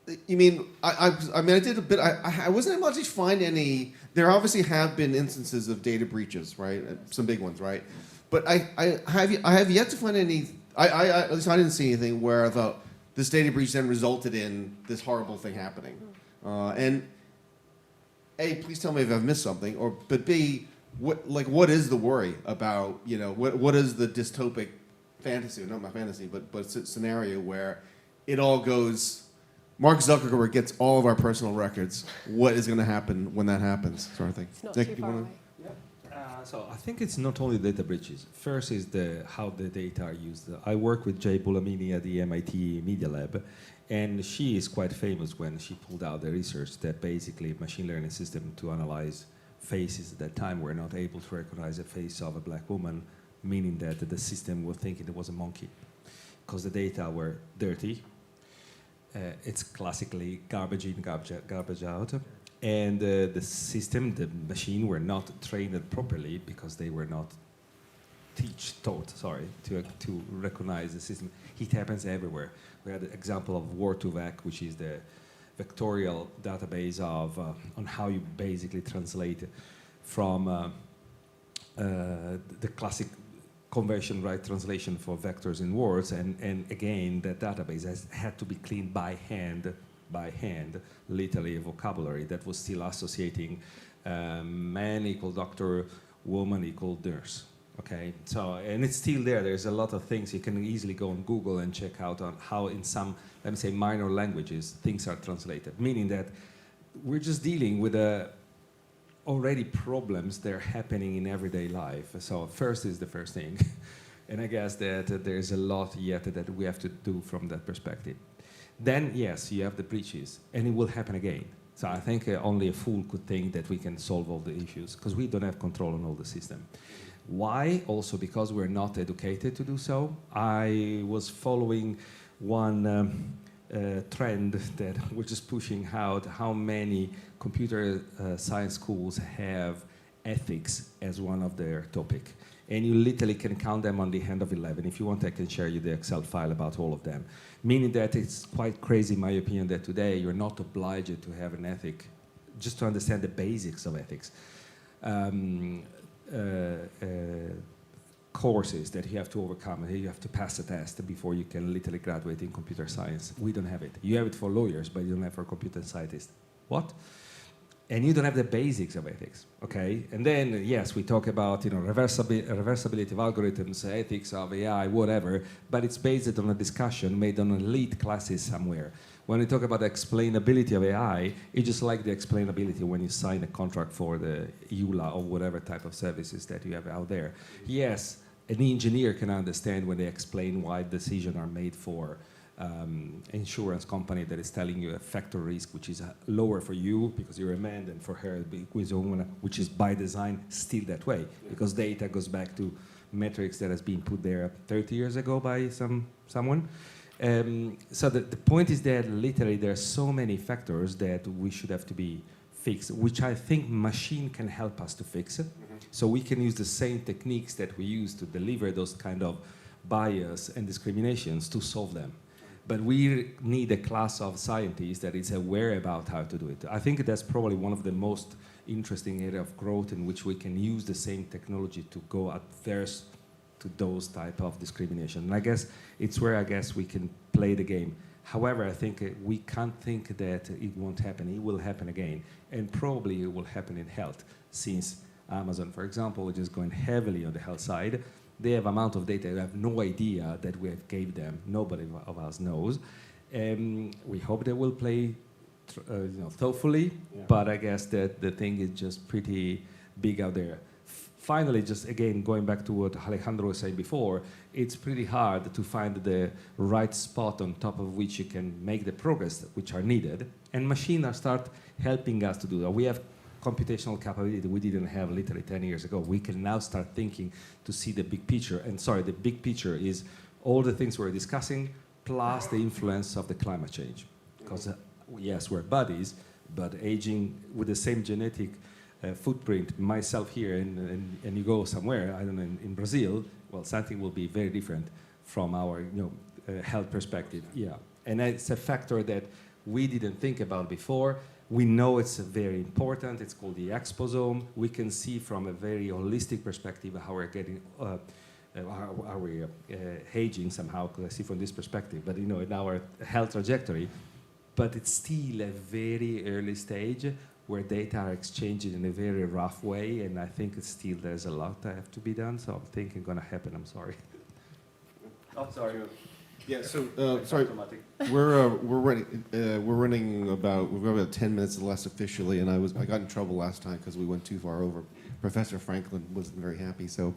I did a bit. I wasn't able to find any. There obviously have been instances of data breaches, right? Some big ones, right? But I have yet to find any. At least I didn't see anything where I thought this data breach then resulted in this horrible thing happening. And A, please tell me if I've missed something, but B, what is the worry about, what is the dystopic fantasy, not my fantasy, but it's a scenario where it all goes, Mark Zuckerberg gets all of our personal records. What is going to happen when that happens, sort of thing?
It's not
Nick,
too
you
far
wanna-
away.
So I think it's not only data breaches. First is how the data are used. I work with Jay Bulamini at the MIT Media Lab, and she is quite famous when she pulled out the research that basically machine learning system to analyze faces at that time were not able to recognize the face of a black woman, meaning that the system was thinking it was a monkey because the data were dirty. It's classically garbage in, garbage out. And the system, the machine, were not trained properly because they were not taught to recognize the system. It happens everywhere. We had the example of Word2Vec, which is the vectorial database of on how you basically translate from the classic conversion right translation for vectors in words, and again that database has had to be cleaned by hand, literally a vocabulary that was still associating man equal doctor, woman equal nurse. Okay, so, and it's still there. There's a lot of things you can easily go on Google and check out on how in some, let me say, minor languages things are translated, meaning that we're just dealing with already problems that are happening in everyday life. So first is the first thing. And I guess that there's a lot yet that we have to do from that perspective. Then, yes, you have the breaches, and it will happen again. So I think only a fool could think that we can solve all the issues, because we don't have control on all the system. Why? Also because we're not educated to do so. I was following one trend that we're just pushing out, how many computer science schools have ethics as one of their topic. And you literally can count them on the hand of 11. If you want, I can share you the Excel file about all of them. Meaning that it's quite crazy, in my opinion, that today you're not obliged to have an ethic, just to understand the basics of ethics. Courses that you have to overcome, you have to pass a test before you can literally graduate in computer science. We don't have it. You have it for lawyers, but you don't have it for computer scientists. What? And you don't have the basics of ethics, okay? And then, yes, we talk about reversibility of algorithms, ethics of AI, whatever, but it's based on a discussion made on elite classes somewhere. When we talk about explainability of AI, it's just like the explainability when you sign a contract for the EULA or whatever type of services that you have out there. Yes, an engineer can understand when they explain why decisions are made for insurance company that is telling you a factor risk which is lower for you because you're a man than for her with a woman, which is by design still that way, because data goes back to metrics that has been put there 30 years ago by someone. So the point is that literally there are so many factors that we should have to be fixed, which I think machine can help us to fix. So we can use the same techniques that we use to deliver those kind of bias and discriminations to solve them. But we need a class of scientists that is aware about how to do it. I think that's probably one of the most interesting area of growth in which we can use the same technology to go adverse to those type of discrimination. And I guess it's where I guess we can play the game. However, I think we can't think that it won't happen. It will happen again. And probably it will happen in health, since Amazon, for example, which is going heavily on the health side, they have amount of data. They have no idea that we have gave them. Nobody of us knows. We hope they will play thoughtfully, but I guess that the thing is just pretty big out there. Finally, just again, going back to what Alejandro was saying before, it's pretty hard to find the right spot on top of which you can make the progress which are needed. And machines start helping us to do that. We have computational capability we didn't have literally 10 years ago. We can now start thinking to see the big picture. And sorry, the big picture is all the things we're discussing plus the influence of the climate change. Because yes, we're buddies, but aging with the same genetic footprint, myself here and you go somewhere, I don't know, in Brazil, well, something will be very different from our health perspective. Yeah, and it's a factor that we didn't think about before. We know it's very important. It's called the exposome. We can see from a very holistic perspective how we're getting, how we're aging somehow, because I see from this perspective, but in our health trajectory. But it's still a very early stage. where data are exchanged in a very rough way, and I think still there's a lot that have to be done. So I'm thinking gonna happen. I'm sorry. Oh, sorry.
Yeah. So sorry. We're running about we've got about 10 minutes less officially, and I got in trouble last time because we went too far over. Professor Franklin wasn't very happy, so.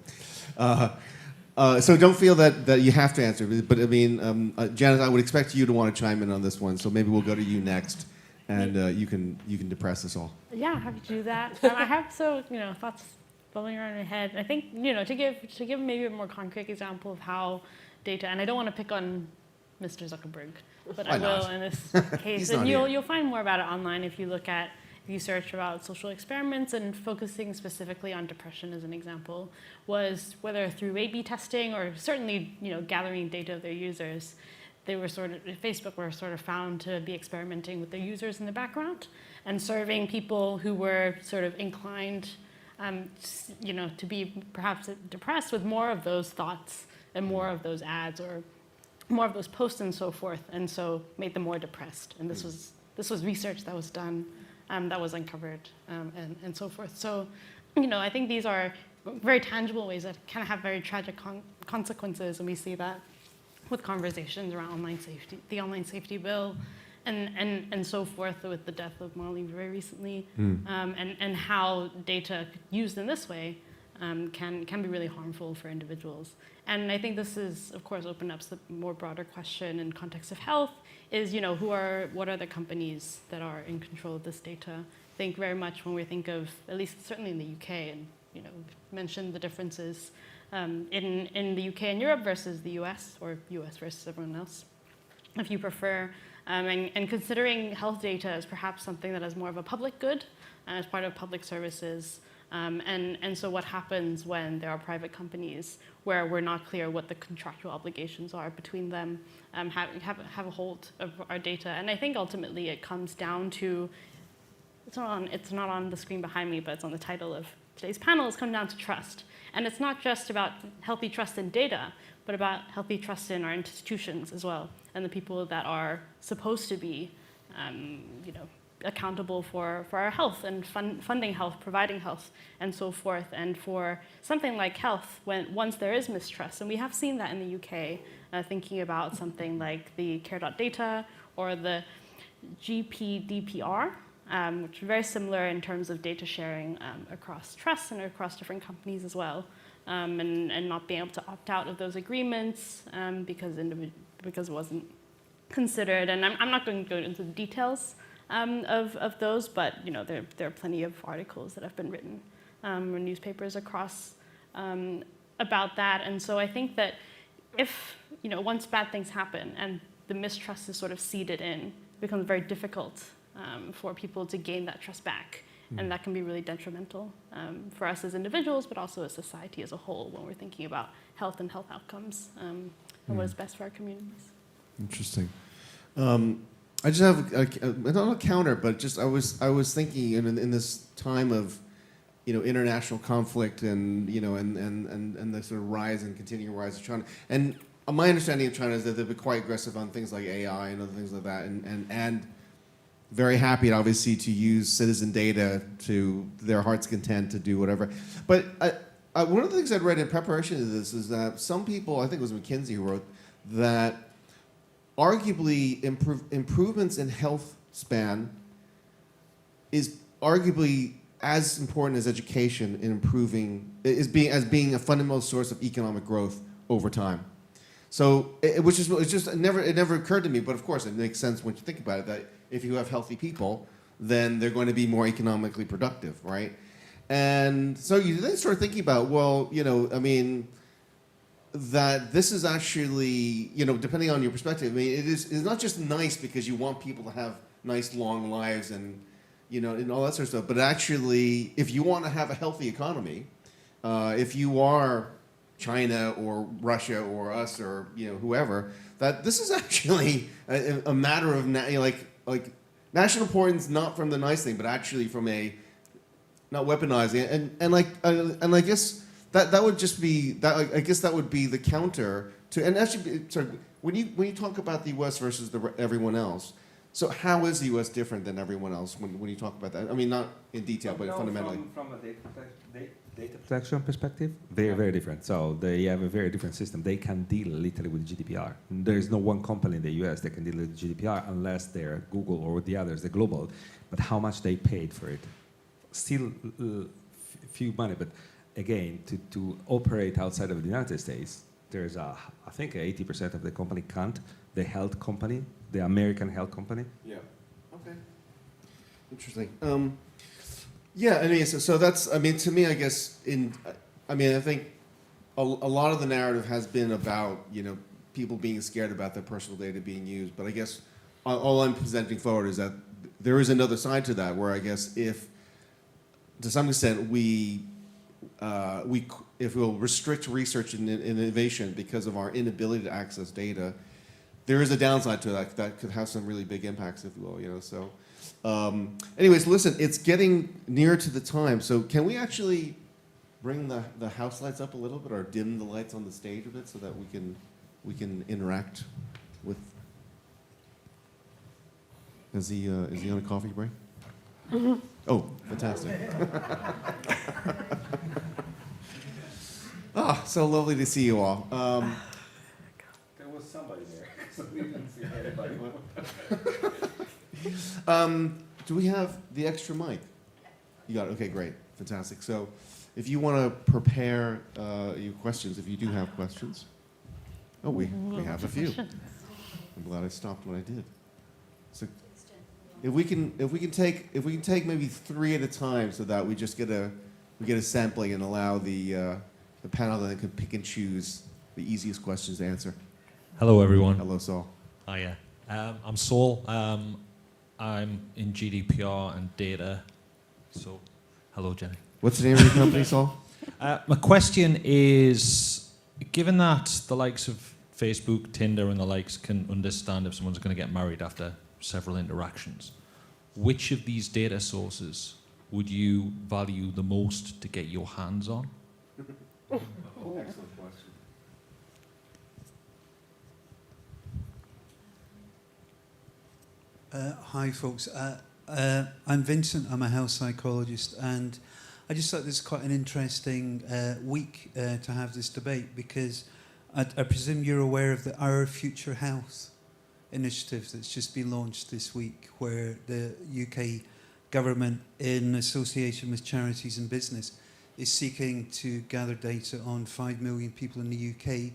So don't feel that you have to answer, but I mean, Janet, I would expect you to want to chime in on this one, so maybe we'll go to you next, and you can depress us all.
Yeah, happy to do that. I have thoughts bubbling around in my head. I think to give maybe a more concrete example of how data, and I don't want to pick on Mr. Zuckerberg, but I will in this case. And you'll find more about it online if you search about social experiments, and focusing specifically on depression as an example, was whether through A/B testing or certainly gathering data of their users, Facebook were sort of found to be experimenting with their users in the background and serving people who were sort of inclined, to be perhaps depressed with more of those thoughts and more of those ads or more of those posts and so forth, and so made them more depressed. And this was research that was done. That was uncovered, and so forth. So, I think these are very tangible ways that kind of have very tragic consequences, and we see that with conversations around online safety, the online safety bill, and so forth, with the death of Molly very recently, and how data used in this way can be really harmful for individuals. And I think this is, of course, open up the more broader question in context of health, is, what are the companies that are in control of this data? I think very much when we think of, at least certainly in the UK, and, we've mentioned the differences in the UK and Europe versus the US, or US versus everyone else, if you prefer, and considering health data as perhaps something that is more of a public good, as part of public services. And so what happens when there are private companies where we're not clear what the contractual obligations are between them, have a hold of our data? And I think ultimately it comes down to, it's not on the screen behind me, but it's on the title of today's panel, it's come down to trust. And it's not just about healthy trust in data, but about healthy trust in our institutions as well, and the people that are supposed to be, accountable for our health and funding health, providing health, and so forth. And for something like health, once there is mistrust, and we have seen that in the UK, thinking about something like the care.data or the GPDPR, which are very similar in terms of data sharing across trusts and across different companies as well, and not being able to opt out of those agreements because it wasn't considered. And I'm not going to go into the details of those, but there are plenty of articles that have been written or newspapers across about that. And so I think that if once bad things happen and the mistrust is sort of seeded in, it becomes very difficult for people to gain that trust back, and that can be really detrimental for us as individuals, but also as society as a whole when we're thinking about health and health outcomes and what is best for our communities.
Interesting. I just have not a counter, but just I was thinking in this time of international conflict and and the sort of rise and continuing rise of China, and my understanding of China is that they've been quite aggressive on things like AI and other things like that, and very happy obviously to use citizen data to their heart's content to do whatever. But one of the things I'd read in preparation to this is that some people, I think it was McKinsey who wrote that, arguably improvements in health span is arguably as important as education in being a fundamental source of economic growth over time. So it never occurred to me, but of course it makes sense when you think about it, that if you have healthy people, then they're going to be more economically productive, right? And so you then start thinking about, that this is actually, depending on your perspective, it's not just nice because you want people to have nice long lives and all that sort of stuff, but actually, if you want to have a healthy economy, if you are China or Russia or us or whoever, that this is actually a matter of like national importance, not from the nice thing, but actually from a not weaponizing and I guess. That would just be that. I guess that would be the counter to. And actually, sorry, when you talk about the U.S. versus everyone else, So how is the U.S. different than everyone else when you talk about that? I mean, not in detail, but fundamentally.
From a data protection perspective, very different. So they have a very different system. They can deal literally with GDPR. There is no one company in the US that can deal with GDPR unless they're Google or the others, the global. But how much they paid for it? Still few money, but again, to operate outside of the United States, there's I think 80% of the company can't. The health company, the American health company.
Yeah. Okay. Interesting. Yeah, I mean, so that's, I mean, to me, I guess, I think a lot of the narrative has been about, people being scared about their personal data being used. But I guess all I'm presenting forward is that there is another side to that, where I guess if, to some extent, if we'll restrict research and innovation because of our inability to access data, there is a downside to that could have some really big impacts, if you will, So, anyways, listen, it's getting near to the time. So can we actually bring the house lights up a little bit, or dim the lights on the stage a bit, so that we can interact with? Is he on a coffee break? Mm-hmm. Oh, fantastic! So lovely to see you all.
There was somebody there, so we didn't see anybody.
Do we have the extra mic? You got it. Okay, great. Fantastic. So if you want to prepare your questions, if you do have questions. Oh, we have a few. I'm glad I stopped when I did. So if we can take maybe 3 at a time, so that we just get a sampling and allow the panel that can pick and choose the easiest questions to answer.
Hello, everyone.
Hello, Saul.
Hiya. I'm Saul. I'm in GDPR and data. So, hello, Jenny.
What's the name of your company, Saul?
My question is, given that the likes of Facebook, Tinder, and the likes can understand if someone's going to get married after several interactions, which of these data sources would you value the most to get your hands on?
Excellent question.
Hi, folks. I'm Vincent. I'm a health psychologist, and I just thought this was quite an interesting week to have this debate, because I presume you're aware of the Our Future Health initiative that's just been launched this week, where the UK government, in association with charities and business, is seeking to gather data on 5 million people in the UK,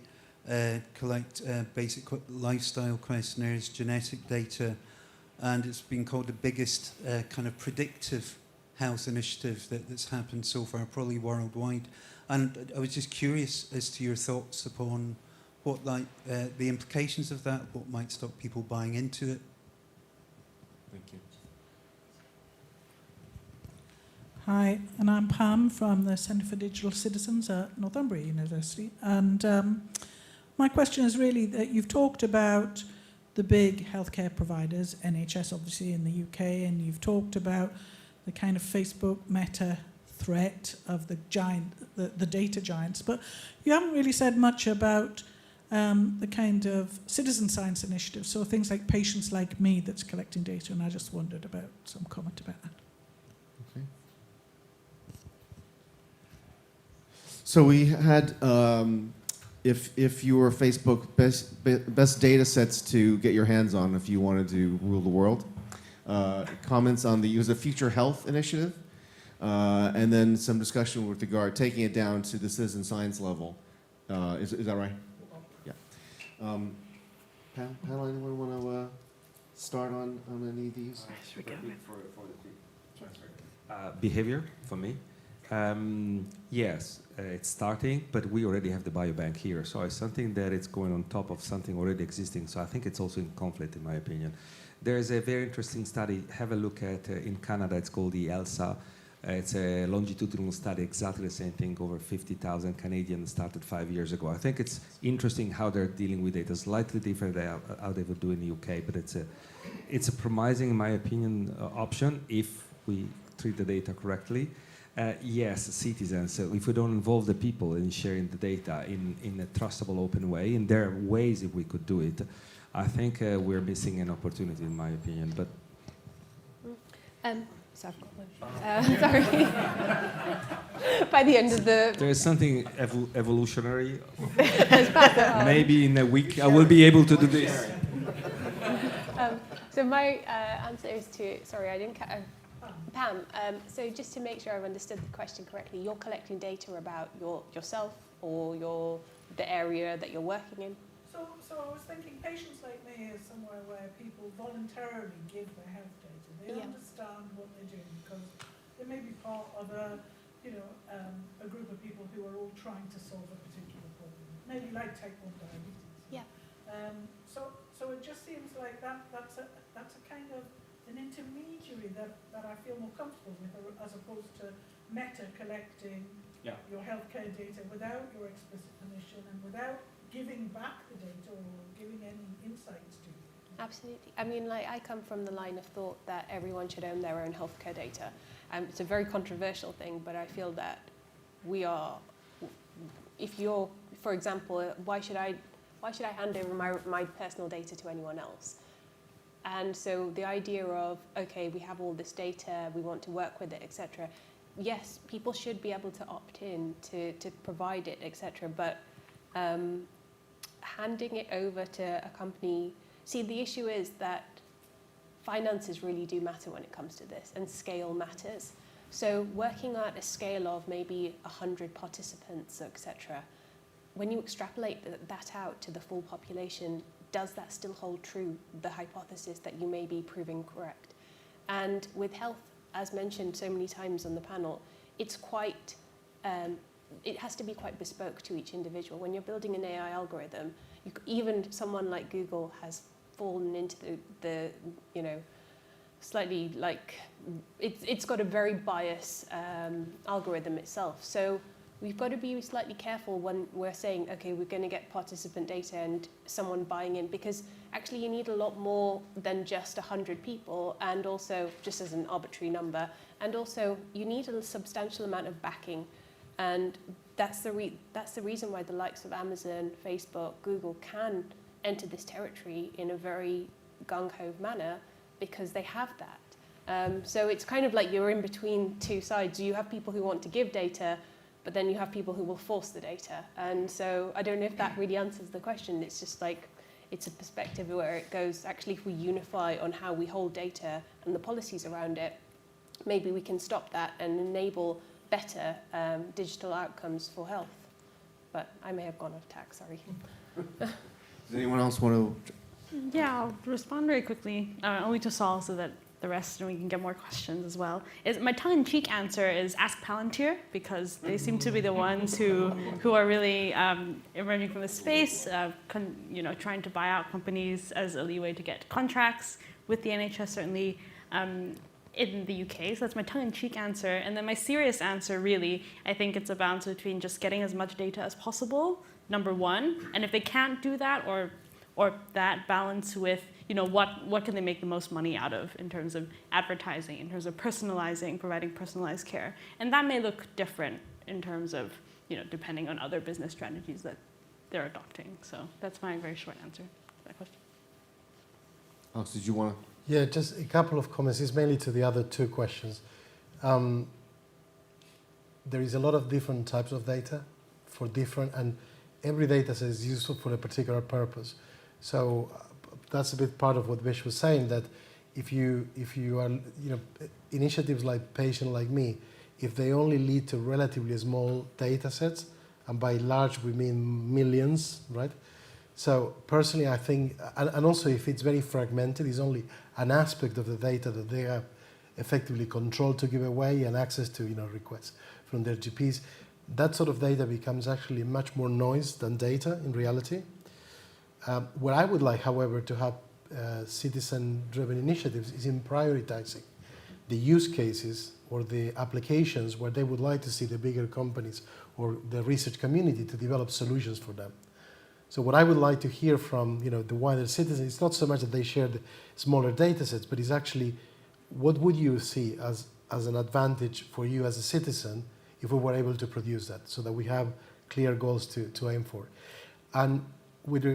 collect basic lifestyle questionnaires, genetic data, and it's been called the biggest kind of predictive health initiative that's happened so far, probably worldwide. And I was just curious as to your thoughts upon what, the implications of that, what might stop people buying into it.
Thank you.
Hi, and I'm Pam from the Centre for Digital Citizens at Northumbria University. And my question is really that you've talked about the big healthcare providers, NHS obviously in the UK, and you've talked about the kind of Facebook Meta threat of the data giants, but you haven't really said much about the kind of citizen science initiative, so things like Patients Like Me that's collecting data, and I just wondered about some comment about that.
Okay. So we had, if you were Facebook, best data sets to get your hands on if you wanted to rule the world. Comments on it was a Future Health initiative, and then some discussion with regard taking it down to the citizen science level. Is that right? Yeah. Panel, anyone want to start on any of these?
Should we go with
Behavior for me. Yes, it's starting, but we already have the biobank here, so it's something that it's going on top of something already existing. So I think it's also in conflict, in my opinion. There's a very interesting study. Have a look at in Canada. It's called the ELSA. It's a longitudinal study, exactly the same thing. Over 50,000 Canadians started 5 years ago. I think it's interesting how they're dealing with data. Slightly different than how they would do in the UK, but it's a promising, in my opinion, option if we treat the data correctly. Yes, citizens. So if we don't involve the people in sharing the data in a trustable, open way, and there are ways if we could do it, I think we're missing an opportunity, in my opinion. But
So I've got one. Sorry. By the end of the...
there is something evolutionary. Maybe in a week I will be able to do this.
So my answer is to... Sorry, I didn't... Pam, so just to make sure I've understood the question correctly, you're collecting data about yourself or the area that you're working in?
So I was thinking patients like me is somewhere where people voluntarily give their health data. They understand what they're doing because they may be part of a group of people who are all trying to solve a particular problem. Maybe like type 1 diabetes.
Yeah.
So it just seems like that's a kind of an intermediary that I feel more comfortable with, as opposed to Meta collecting your healthcare data without your explicit permission and without giving back the data or giving any insights to you.
Absolutely. I mean, like, I come from the line of thought that everyone should own their own healthcare data. It's a very controversial thing, but I feel that we are, if you're, for example, why should I hand over my personal data to anyone else? And so the idea of, okay, we have all this data, we want to work with it, etc. Yes, people should be able to opt in to provide it, etc. But handing it over to a company, see, the issue is that finances really do matter when it comes to this, and scale matters. So working at a scale of maybe 100 participants, etc., when you extrapolate that out to the full population, does that still hold true, the hypothesis that you may be proving correct? And with health, as mentioned so many times on the panel, it's quite, it has to be quite bespoke to each individual. When you're building an AI algorithm, even someone like Google has fallen into the slightly like, it's got a very biased algorithm itself. So we've got to be slightly careful when we're saying, okay, we're going to get participant data and someone buying in, because actually you need a lot more than just 100 people, and also just as an arbitrary number, and also you need a substantial amount of backing. And that's the reason why the likes of Amazon, Facebook, Google can enter this territory in a very gung-ho manner, because they have that. So it's kind of like you're in between two sides. You have people who want to give data, but then you have people who will force the data. And so I don't know if that really answers the question. It's just like, it's a perspective where it goes, actually, if we unify on how we hold data and the policies around it, maybe we can stop that and enable better digital outcomes for health. But I may have gone off tack, sorry.
Does anyone else want to?
Yeah, I'll respond very quickly, only to Saul so that the rest, and we can get more questions as well. My tongue-in-cheek answer is ask Palantir, because they seem to be the ones who are really emerging from the space, trying to buy out companies as a leeway to get contracts with the NHS, certainly in the UK. So that's my tongue-in-cheek answer. And then my serious answer, really, I think it's a balance between just getting as much data as possible, number one, and if they can't do that, or that balance with, what can they make the most money out of in terms of advertising, in terms of personalizing, providing personalized care. And that may look different in terms of, depending on other business strategies that they're adopting. So that's my very short answer to that question.
Alex, did you want to?
Yeah, just a couple of comments. It's mainly to the other two questions. There is a lot of different types of data for different, and every data set is useful for a particular purpose. So that's a bit part of what Vish was saying, that if you are, initiatives like Patient Like Me, if they only lead to relatively small data sets, and by large we mean millions, right? So personally I think, and also if it's very fragmented, it's only an aspect of the data that they have effectively control to give away and access to, requests from their GPs, that sort of data becomes actually much more noise than data in reality. What I would like, however, to have citizen-driven initiatives is in prioritizing the use cases or the applications where they would like to see the bigger companies or the research community to develop solutions for them. So what I would like to hear from the wider citizens, it's not so much that they share the smaller data sets, but it's actually what would you see as as an advantage for you as a citizen if we were able to produce that, so that we have clear goals to aim for. And with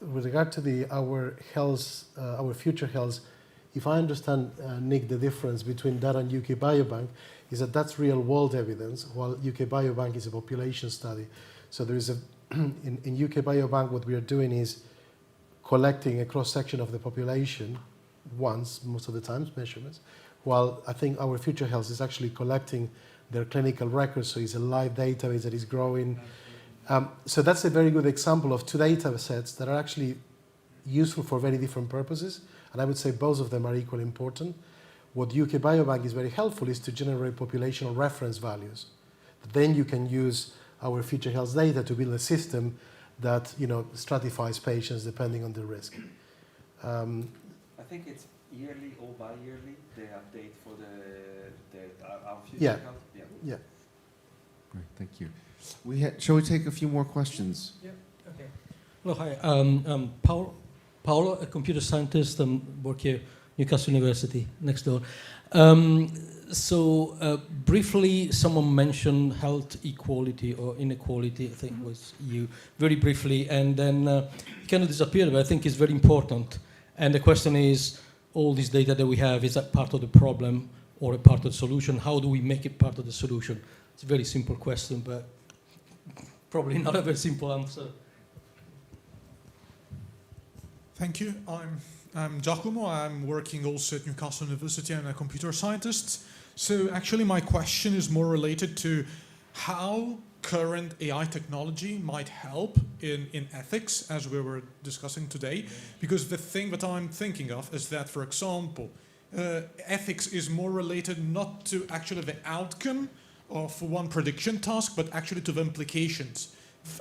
regard to our health, our future health, if I understand, Nick, the difference between that and UK Biobank is that that's real-world evidence, while UK Biobank is a population study. So there is in UK Biobank, what we are doing is collecting a cross-section of the population once, most of the times, measurements, while I think our future health is actually collecting their clinical records, so it's a live database that is growing. So that's a very good example of two data sets that are actually useful for very different purposes, and I would say both of them are equally important. What UK Biobank is very helpful is to generate populational reference values. Then you can use our future health data to build a system that stratifies patients depending on the risk.
I think it's yearly or bi-yearly, the update for our future
Yeah.
health.
Yeah.
Great, thank you. Shall we take a few more questions?
Yeah, okay. Hello, hi. I'm Paolo, a computer scientist. I work here, Newcastle University, next door. Briefly, someone mentioned health equality or inequality, I think it was you, very briefly, and then it kind of disappeared, but I think it's very important. And the question is, all this data that we have, is that part of the problem or a part of the solution? How do we make it part of the solution? It's a very simple question, but probably not a very simple answer.
Thank you. I'm Giacomo. I'm working also at Newcastle University. I'm a computer scientist. So actually my question is more related to how current AI technology might help in ethics, as we were discussing today. Because the thing that I'm thinking of is that, for example, ethics is more related not to actually the outcome of one prediction task, but actually to the implications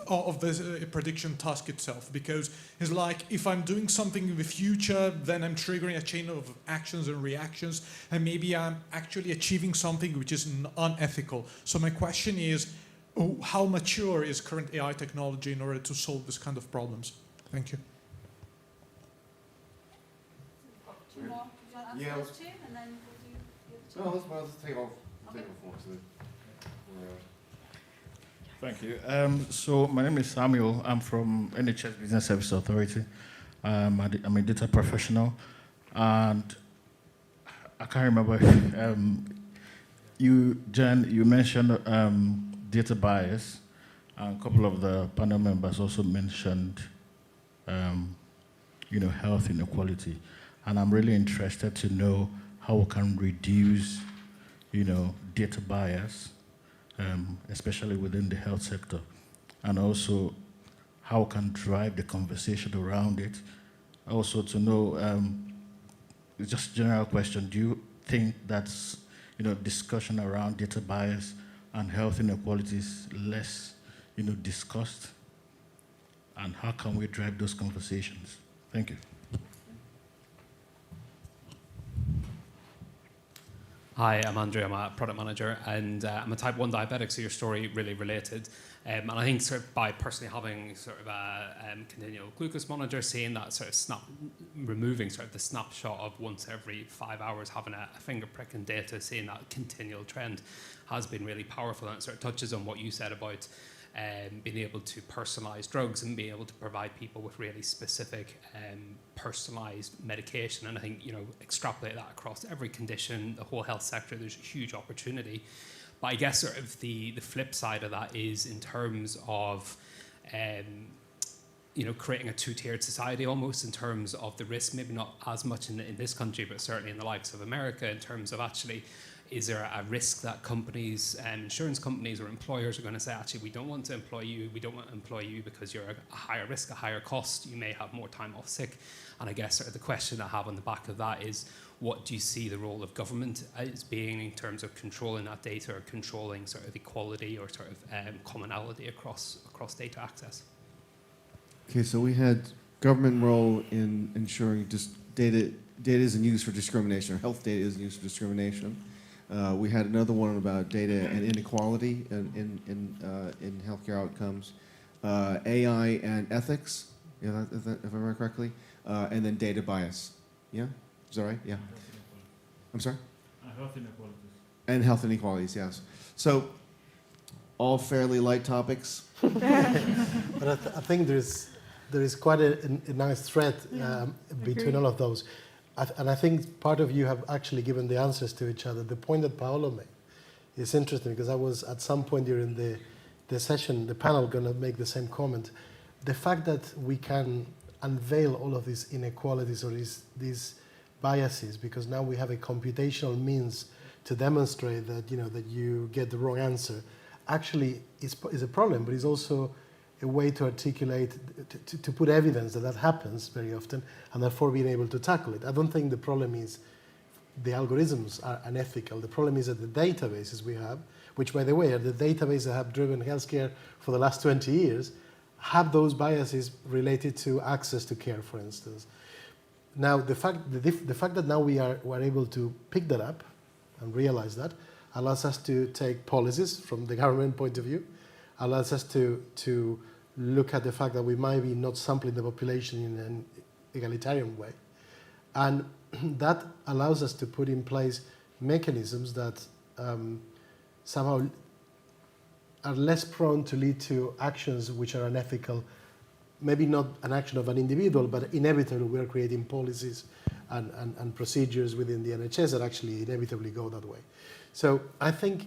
of the prediction task itself. Because it's like, if I'm doing something in the future, then I'm triggering a chain of actions and reactions, and maybe I'm actually achieving something which is unethical. So my question is, how mature is current AI technology in order to solve this kind of problems? Thank you.
Two more. Do you want to answer those two, and then we'll do the
Let's take off.
Thank you. So my name is Samuel. I'm from NHS Business Services Authority. I'm a data professional, and I can't remember. Jen, you mentioned data bias, and a couple of the panel members also mentioned, health inequality, and I'm really interested to know how we can reduce, data bias. Especially within the health sector, and also how can drive the conversation around it. Also to know, just a general question, do you think that's, discussion around data bias and health inequalities less, discussed? And how can we drive those conversations? Thank you.
Hi, I'm Andrew. I'm a product manager, and I'm a type 1 diabetic, so your story really related. And I think sort of by personally having sort of a continual glucose monitor, seeing that sort of removing sort of the snapshot of once every 5 hours, having a finger prick in data, seeing that continual trend has been really powerful. And it sort of touches on what you said about being able to personalize drugs and being able to provide people with really specific personalized medication. And I think, extrapolate that across every condition, the whole health sector, there's a huge opportunity. But I guess sort of the flip side of that is in terms of, creating a two-tiered society almost in terms of the risk, maybe not as much in this country, but certainly in the likes of America, in terms of actually, is there a risk that companies, insurance companies or employers are going to say, actually, we don't want to employ you. We don't want to employ you because you're a higher risk, a higher cost. You may have more time off sick. And I guess sort of the question I have on the back of that is, what do you see the role of government as being in terms of controlling that data or controlling sort of equality or sort of commonality across data access?
Okay, so we had government role in ensuring just data isn't used for discrimination, or health data isn't used for discrimination. We had another one about data and inequality in healthcare outcomes, AI and ethics, if I remember correctly, and then data bias. Yeah, is that right? Yeah. I'm sorry.
Health inequalities.
And health inequalities, yes. So, all fairly light topics.
But I think there is quite a nice thread between all of those. And I think part of you have actually given the answers to each other. The point that Paolo made is interesting because I was at some point during the session, the panel, going to make the same comment. The fact that we can unveil all of these inequalities or these biases because now we have a computational means to demonstrate that that you get the wrong answer actually is a problem, but it's also a way to articulate, to put evidence that happens very often, and therefore being able to tackle it. I don't think the problem is the algorithms are unethical. The problem is that the databases we have, which by the way are the databases that have driven healthcare for the last 20 years, have those biases related to access to care, for instance. Now, the fact that now we are able to pick that up and realize that allows us to take policies from the government point of view, allows us to look at the fact that we might be not sampling the population in an egalitarian way. And that allows us to put in place mechanisms that somehow are less prone to lead to actions which are unethical. Maybe not an action of an individual, but inevitably we are creating policies and procedures within the NHS that actually inevitably go that way. So I think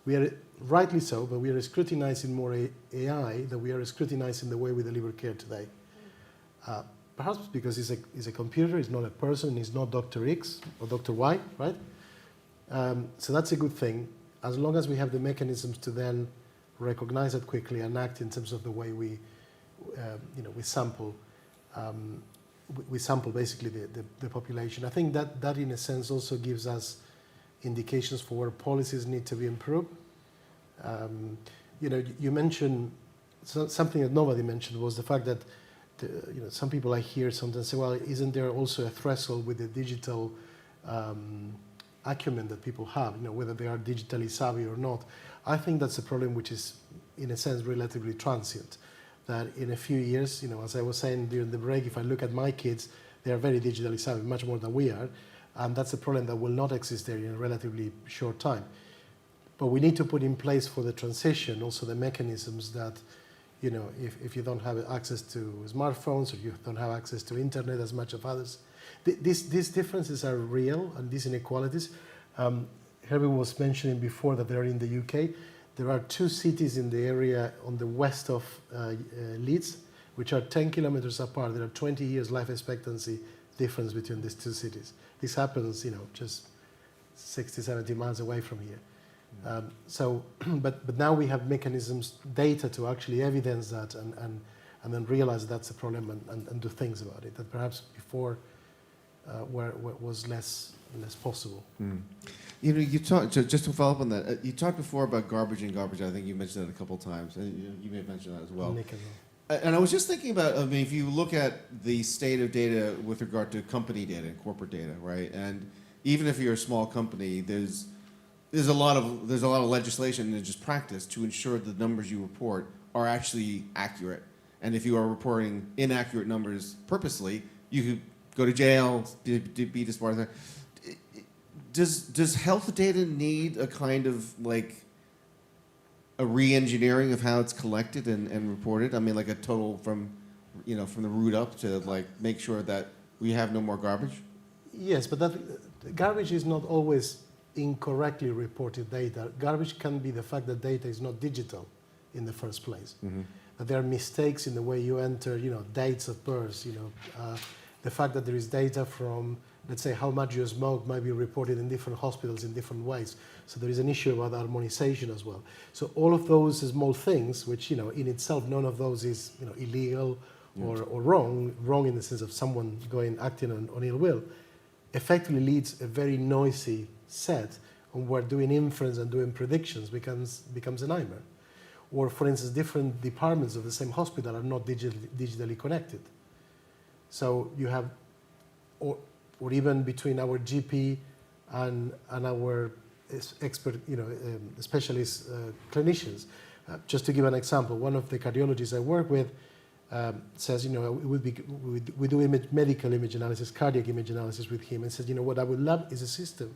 we are, rightly so, but we are scrutinizing more AI than we are scrutinizing the way we deliver care today. Perhaps because it's a computer, it's not a person, it's not Dr. X or Dr. Y, right? So that's a good thing, as long as we have the mechanisms to then recognize it quickly and act in terms of the way we sample. We sample basically the population. I think that in a sense also gives us indications for where policies need to be improved. You mentioned something that nobody mentioned was the fact that some people I hear sometimes say, well, isn't there also a threshold with the digital acumen that people have, whether they are digitally savvy or not? I think that's a problem which is, in a sense, relatively transient. That in a few years, as I was saying during the break, if I look at my kids, they are very digitally savvy, much more than we are, and that's a problem that will not exist there in a relatively short time. But we need to put in place for the transition also the mechanisms that, if you don't have access to smartphones or you don't have access to internet as much as others, these differences are real, and these inequalities. Herbie was mentioning before that they're in the UK. There are 2 cities in the area on the west of Leeds, which are 10 kilometers apart. There are 20 years life expectancy difference between these 2 cities. This happens, just 60, 70 miles away from here. But now we have mechanisms, data to actually evidence that and then realize that's a problem and do things about it that perhaps before was less possible.
You talked, just to follow up on that, you talked before about garbage and garbage. I think you mentioned that a couple of times, and you may have mentioned that as well.
Nick as well.
And I was just thinking about, if you look at the state of data with regard to company data and corporate data, right? And even if you're a small company, there's a lot of legislation and just practice to ensure the numbers you report are actually accurate. And if you are reporting inaccurate numbers purposely, you could go to jail, be disbarred. Does health data need a kind of a re-engineering of how it's collected and reported? Like a total from the root up to make sure that we have no more garbage?
Yes, but that garbage is not always incorrectly reported data. Garbage can be the fact that data is not digital in the first place.
Mm-hmm.
That there are mistakes in the way you enter, dates of birth, the fact that there is data from, let's say, how much you smoke might be reported in different hospitals in different ways. So there is an issue about harmonization as well. So all of those small things, which, in itself, none of those is, illegal or wrong in the sense of someone acting on ill will, effectively leads a very noisy set on where doing inference and doing predictions becomes a nightmare. Or, for instance, different departments of the same hospital are not digitally connected. So you have, or even between our GP and our expert, specialist clinicians. Just to give an example, one of the cardiologists I work with says, we do medical image analysis, cardiac image analysis with him, and says, what I would love is a system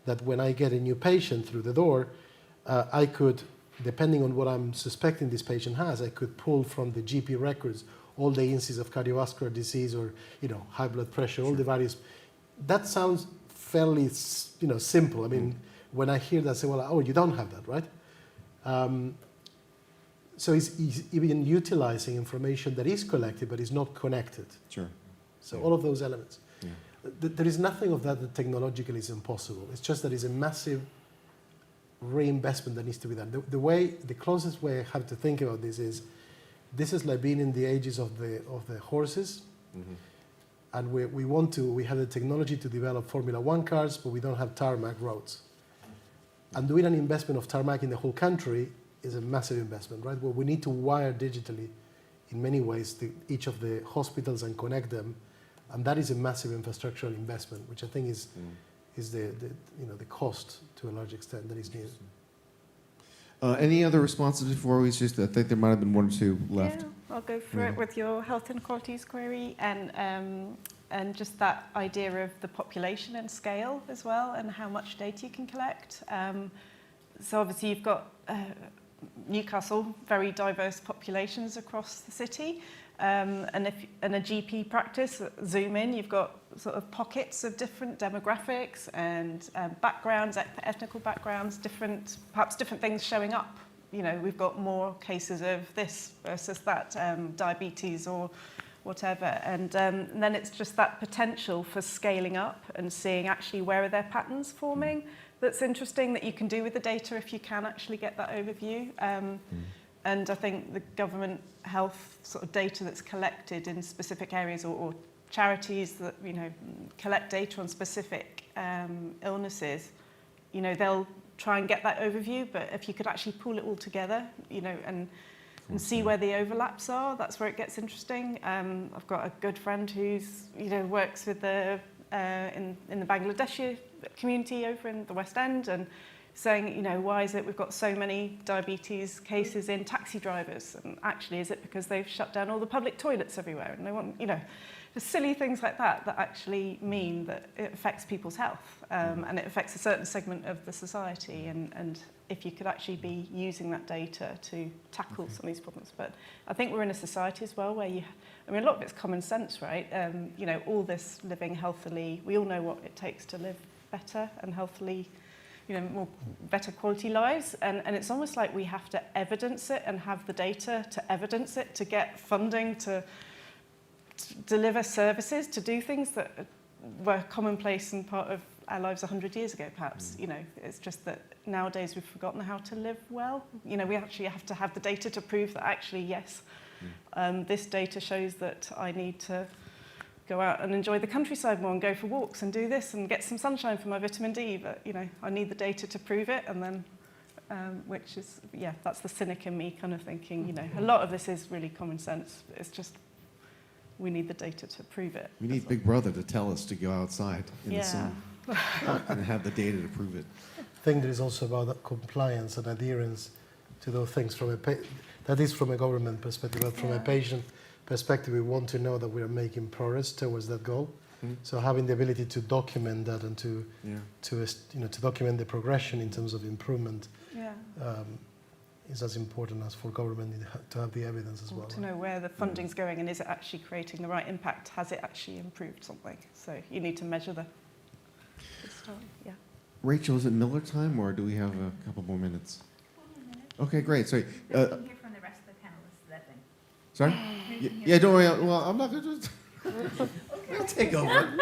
that when I get a new patient through the door, I could, depending on what I'm suspecting this patient has, I could pull from the GP records all the instances of cardiovascular disease or, high blood pressure, all the various. That sounds fairly, simple. I mean, when I hear that, I say, well, oh, you don't have that, right? So it's even utilizing information that is collected but is not connected.
Sure.
So all of those elements.
Yeah.
There is nothing of that technologically is impossible. It's just that it's a massive reinvestment that needs to be done. The closest way I have to think about this is like being in the ages of the horses, and we have the technology to develop Formula One cars, but we don't have tarmac roads. And doing an investment of tarmac in the whole country is a massive investment, right? Well, we need to wire digitally, in many ways, each of the hospitals and connect them, and that is a massive infrastructural investment, which I think is the cost to a large extent that is needed.
Any other responses before we just? I think there might have been one or two left.
Yeah, I'll go for it with your health inequalities query and just that idea of the population and scale as well, and how much data you can collect. So obviously you've got Newcastle, very diverse populations across the city, and a GP practice, zoom in, you've got sort of pockets of different demographics and backgrounds, ethnical backgrounds, perhaps different things showing up. We've got more cases of this versus that, diabetes or whatever, and then it's just that potential for scaling up and seeing actually where are their patterns forming. That's interesting that you can do with the data if you can actually get that overview. And I think the government health sort of data that's collected in specific areas or charities that collect data on specific illnesses, they'll try and get that overview. But if you could actually pull it all together, and see where the overlaps are, that's where it gets interesting. I've got a good friend who's works with the in the Bangladeshi community over in the West End, and saying, why is it we've got so many diabetes cases in taxi drivers? And actually, is it because they've shut down all the public toilets everywhere? And they want, the silly things like that actually mean that it affects people's health, and it affects a certain segment of the society. And if you could actually be using that data to tackle some of these problems. But I think we're in a society as well where a lot of it's common sense, right? All this living healthily, we all know what it takes to live better and healthily, better quality lives. And it's almost like we have to evidence it and have the data to evidence it, to get funding, to deliver services, to do things that were commonplace and part of our lives 100 years ago, perhaps. It's just that nowadays we've forgotten how to live well. We actually have to have the data to prove that actually, yes, this data shows that I need to go out and enjoy the countryside more and go for walks and do this and get some sunshine for my vitamin D. But, I need the data to prove it. And then, which is, that's the cynic in me kind of thinking, a lot of this is really common sense. It's just, we need the data to prove it.
We need Big Brother to tell us to go outside in the sun and have the data to prove it.
I think there is also about that compliance and adherence to those things that is from a government perspective, but from a patient perspective, we want to know that we are making progress towards that goal. So having the ability to document that and to document the progression in terms of improvement is as important as for government to have the evidence as well.
To know where the funding's going and is it actually creating the right impact? Has it actually improved something? So you need to measure the start. Yeah.
Rachel, is it Miller time, or do we have a couple more minutes?
4 more minutes.
Okay, great. Sorry.
Then we can hear from the rest of the panelists that thing.
Sorry? Yeah, don't worry. Well, I'm not going to. I'll take over.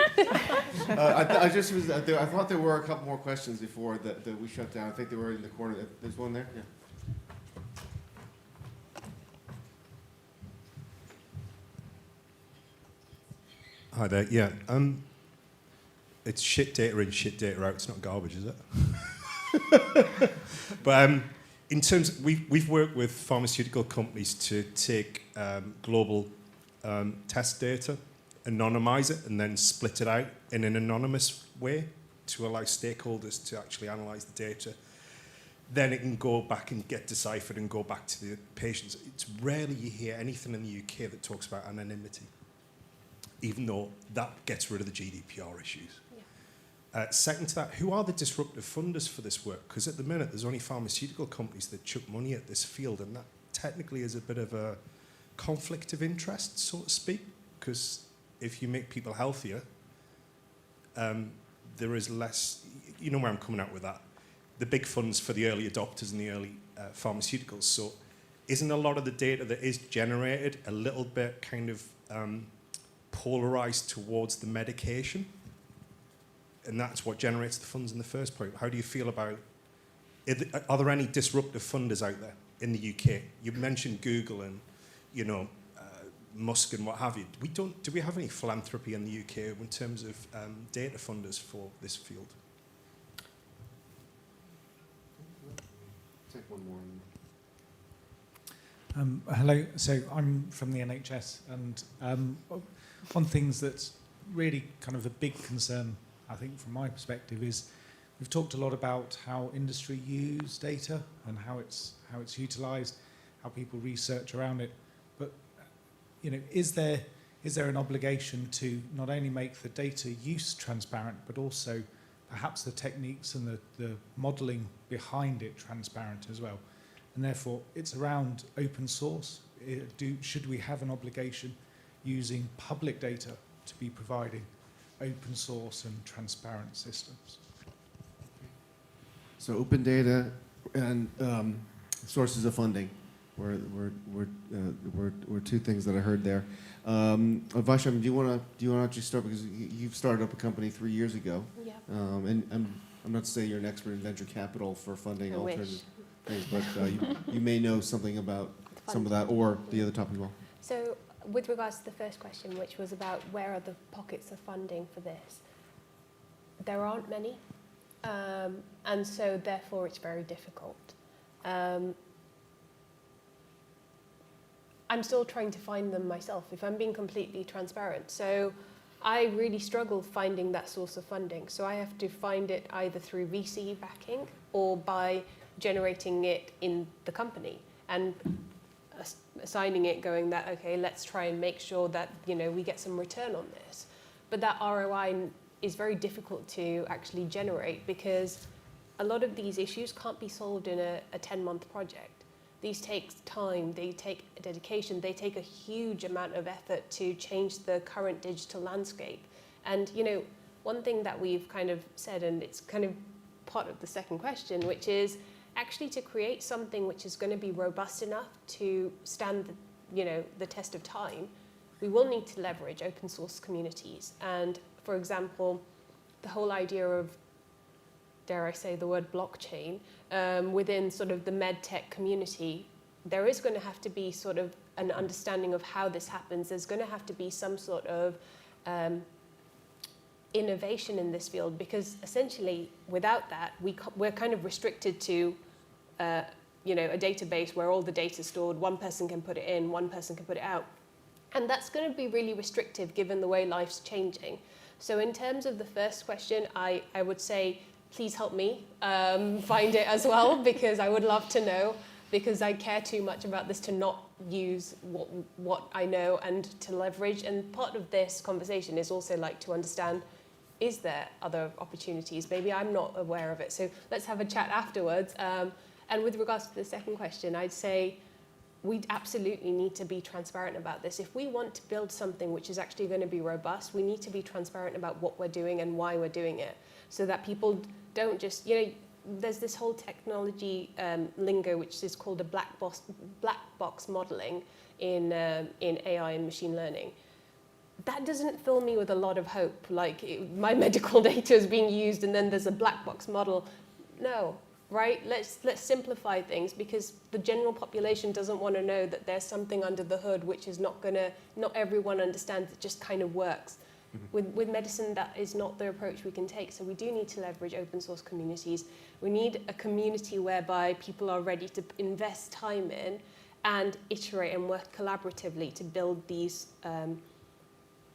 I thought there were a couple more questions before that we shut down. I think they were in the corner. There's one there. Yeah.
Hi there. Yeah. It's shit data in, shit data out. It's not garbage, is it? But in terms, we've worked with pharmaceutical companies to take global test data, anonymize it, and then split it out in an anonymous way to allow stakeholders to actually analyze the data. Then it can go back and get deciphered and go back to the patients. It's rarely you hear anything in the UK that talks about anonymity, even though that gets rid of the GDPR issues. Second to that, who are the disruptive funders for this work? Because at the minute, there's only pharmaceutical companies that chuck money at this field, and that technically is a bit of a conflict of interest, so to speak, because if you make people healthier, there is less, you know where I'm coming at with that, the big funds for the early adopters and the early pharmaceuticals. So isn't a lot of the data that is generated a little bit kind of polarized towards the medication? And that's what generates the funds in the first place. How do you feel about, are there any disruptive funders out there in the UK? You mentioned Google and, you know, Musk and what have you. Do we have any philanthropy in the UK in terms of data funders for this field?
Take one more.
Hello, so I'm from the NHS, and one thing that's really kind of a big concern, I think, from my perspective, is we've talked a lot about how industry use data and how it's utilised, how people research around it. But you know, is there an obligation to not only make the data use transparent, but also perhaps the techniques and the modelling behind it transparent as well? And therefore, it's around open source. Should we have an obligation using public data to be providing open source and transparent systems?
So open data and sources of funding were two things that I heard there. Vaisham, do you want to actually start, because you've started up a company 3 years ago?
Yeah.
And I'm not to say you're an expert in venture capital for funding
I
alternative
wish.
things, but you may know something about some of that, or the other topic as well.
So with regards to the first question, which was about where are the pockets of funding for this, there aren't many, and so therefore it's very difficult. I'm still trying to find them myself, if I'm being completely transparent. So I really struggle finding that source of funding. So I have to find it either through VC backing or by generating it in the company and assigning it, going that, okay, let's try and make sure that, you know, we get some return on this. But that ROI is very difficult to actually generate, because a lot of these issues can't be solved in a 10-month project. These take time, they take dedication, they take a huge amount of effort to change the current digital landscape. And, you know, one thing that we've kind of said, and it's kind of part of the second question, which is actually to create something which is going to be robust enough to stand the test of time, we will need to leverage open source communities. And for example, the whole idea of, dare I say the word blockchain, within sort of the medtech community, there is going to have to be sort of an understanding of how this happens. There's going to have to be some sort of innovation in this field, because essentially without that, we're kind of restricted to a database where all the data is stored. One person can put it in, one person can put it out. And that's going to be really restrictive given the way life's changing. So in terms of the first question, I would say, please help me find it as well, because I would love to know, because I care too much about this to not use what I know and to leverage. And part of this conversation is also like to understand, is there other opportunities? Maybe I'm not aware of it. So let's have a chat afterwards. And with regards to the second question, I'd say we absolutely need to be transparent about this. If we want to build something which is actually going to be robust, we need to be transparent about what we're doing and why we're doing it, so that people don't just, there's this whole technology lingo which is called a black box modeling in AI and machine learning. That doesn't fill me with a lot of hope. Like, my medical data is being used and then there's a black box model. No, right? Let's simplify things, because the general population doesn't want to know that there's something under the hood which is not everyone understands. It just kind of works. With medicine, that is not the approach we can take. So we do need to leverage open source communities. We need a community whereby people are ready to invest time in and iterate and work collaboratively to build these.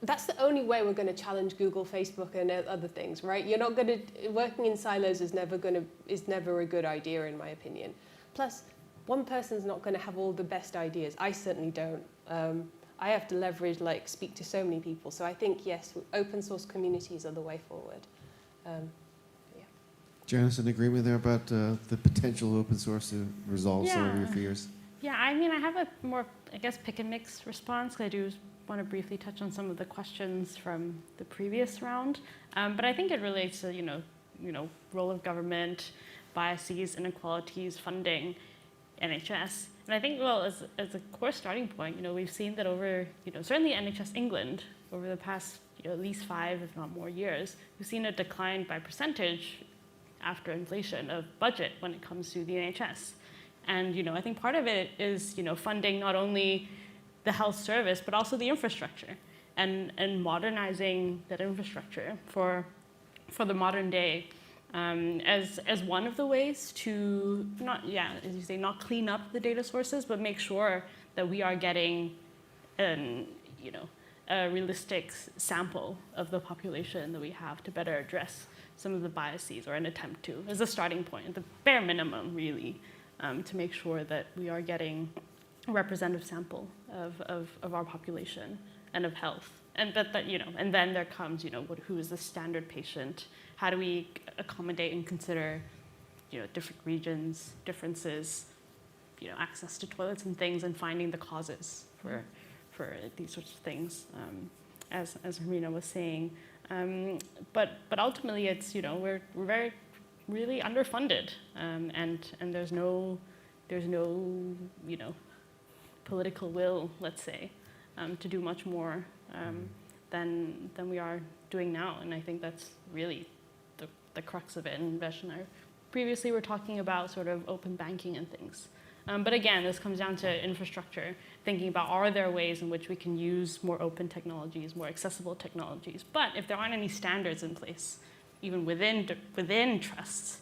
That's the only way we're going to challenge Google, Facebook, and other things, right? You're not going to, working in silos is never a good idea, in my opinion. Plus, one person's not going to have all the best ideas. I certainly don't. I have to speak to so many people. So I think, yes, open source communities are the way forward. Yeah.
Janice, an agreement there about the potential of open source to resolve some of your
Yeah.
fears?
Yeah, I mean, I have a more, I guess, pick and mix response. I do want to briefly touch on some of the questions from the previous round, but I think it relates to role of government, biases, inequalities, funding, NHS, and I think, well, as a core starting point, we've seen that over, certainly NHS England over the past at least 5, if not more years, we've seen a decline by percentage after inflation of budget when it comes to the NHS. And I think part of it is funding not only the health service but also the infrastructure and modernizing that infrastructure for the modern day as one of the ways to as you say, not clean up the data sources but make sure that we are getting a realistic sample of the population that we have to better address some of the biases, or an attempt to, as a starting point, at the bare minimum, really. To make sure that we are getting a representative sample of our population and of health, and and then there comes, who is the standard patient? How do we accommodate and consider, different regions, differences, access to toilets and things, and finding the causes for these sorts of things, as Hermina was saying, but ultimately it's we're very really underfunded, and there's no political will, let's say, to do much more than we are doing now, and I think that's really the crux of it. And Vesh and I previously were talking about sort of open banking and things, but again, this comes down to infrastructure, thinking about, are there ways in which we can use more open technologies, more accessible technologies? But if there aren't any standards in place, even within trusts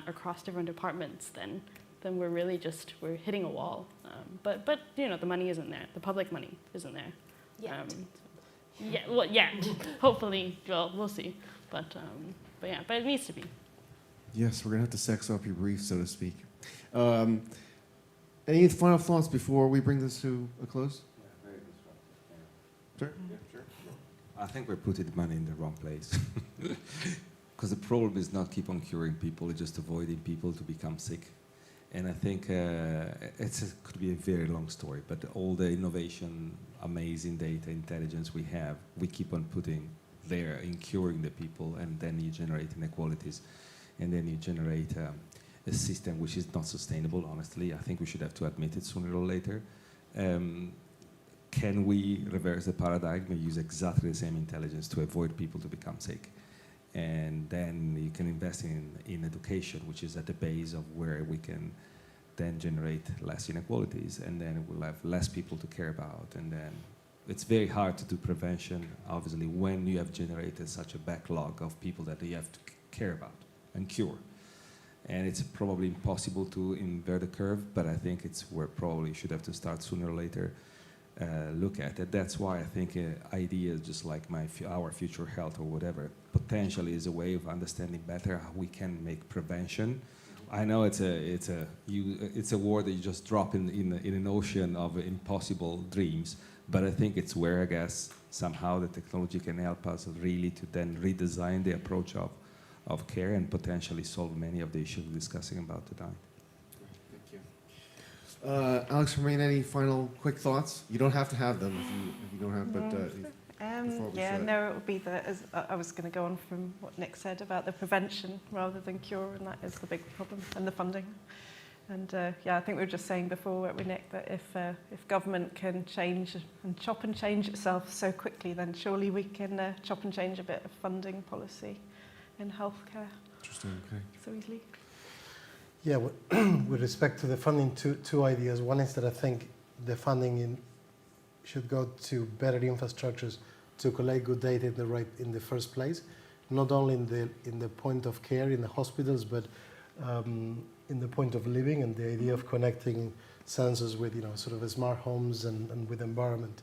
across different departments, then we're really we're hitting a wall. But the money isn't there. The public money isn't there. Yet. Hopefully, well, we'll see. But it needs to be.
Yes, we're gonna have to sex up your brief, so to speak. Any final thoughts before we bring this to a close? Sure.
I think we're putting the money in the wrong place. Because the problem is not keep on curing people, it's just avoiding people to become sick. And I think it could be a very long story, but all the innovation, amazing data, intelligence we have, we keep on putting there in curing the people, and then you generate inequalities, and then you generate a system which is not sustainable, honestly. I think we should have to admit it sooner or later. Can we reverse the paradigm and use exactly the same intelligence to avoid people to become sick? And then you can invest in education, which is at the base of where we can then generate less inequalities, and then we'll have less people to care about. And then it's very hard to do prevention, obviously, when you have generated such a backlog of people that you have to care about and cure. And it's probably impossible to invert the curve, but I think it's where probably you should have to start sooner or later. Look at it. That's why I think ideas just like our future health or whatever potentially is a way of understanding better how we can make prevention. I know it's a word that you just drop in an ocean of impossible dreams, but I think it's where, I guess, somehow the technology can help us really to then redesign the approach of care and potentially solve many of the issues we're discussing about tonight.
Alex, Hermina, any final quick thoughts? You don't have to have them if you don't have, but
it would be as I was going to go on from what Nick said about the prevention rather than cure, and that is the big problem, and the funding. And I think we were just saying before, weren't we, Nick, that if government can change and chop and change itself so quickly, then surely we can chop and change a bit of funding policy in healthcare.
Interesting. Okay.
So easily.
Yeah, with respect to the funding, two ideas. One is that I think the funding should go to better infrastructures to collect good data in the first place, not only in the point of care in the hospitals, but in the point of living, and the idea of connecting sensors with sort of smart homes and with environment,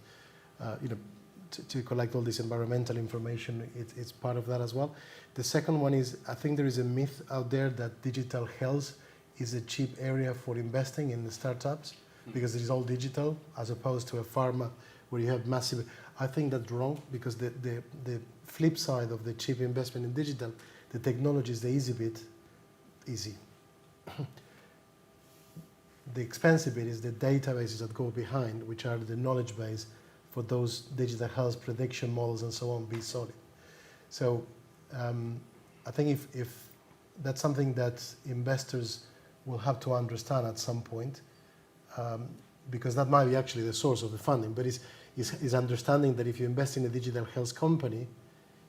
to collect all this environmental information. It's part of that as well. The second one is, I think there is a myth out there that digital health is a cheap area for investing in the startups because it is all digital, as opposed to a pharma where you have massive. I think that's wrong, because the flip side of the cheap investment in digital The technology is the easy bit, easy. The expensive bit is the databases that go behind, which are the knowledge base for those digital health prediction models and so on, be solid. So I think if that's something that investors will have to understand at some point, because that might be actually the source of the funding, but is understanding that if you invest in a digital health company,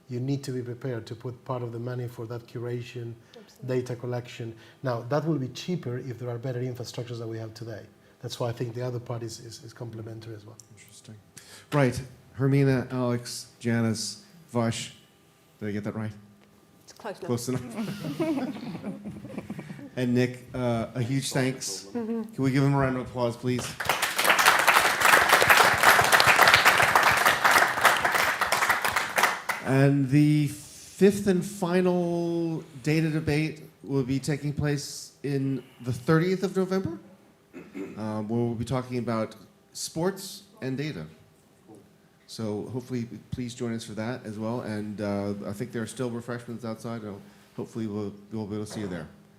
you need to be prepared to put part of the money for that curation, data collection. Now, that will be cheaper if there are better infrastructures than we have today. That's why I think the other part is complementary as well.
Interesting. Right. Hermina, Alex, Janice, Vash. Did I get that right?
It's close enough.
Close enough. And Nick, a huge thanks. Can we give him a round of applause, please? And the fifth and final data debate will be taking place in the 30th of November, where we'll be talking about sports and data. So hopefully, please join us for that as well. And I think there are still refreshments outside. Hopefully, we'll be able to see you there.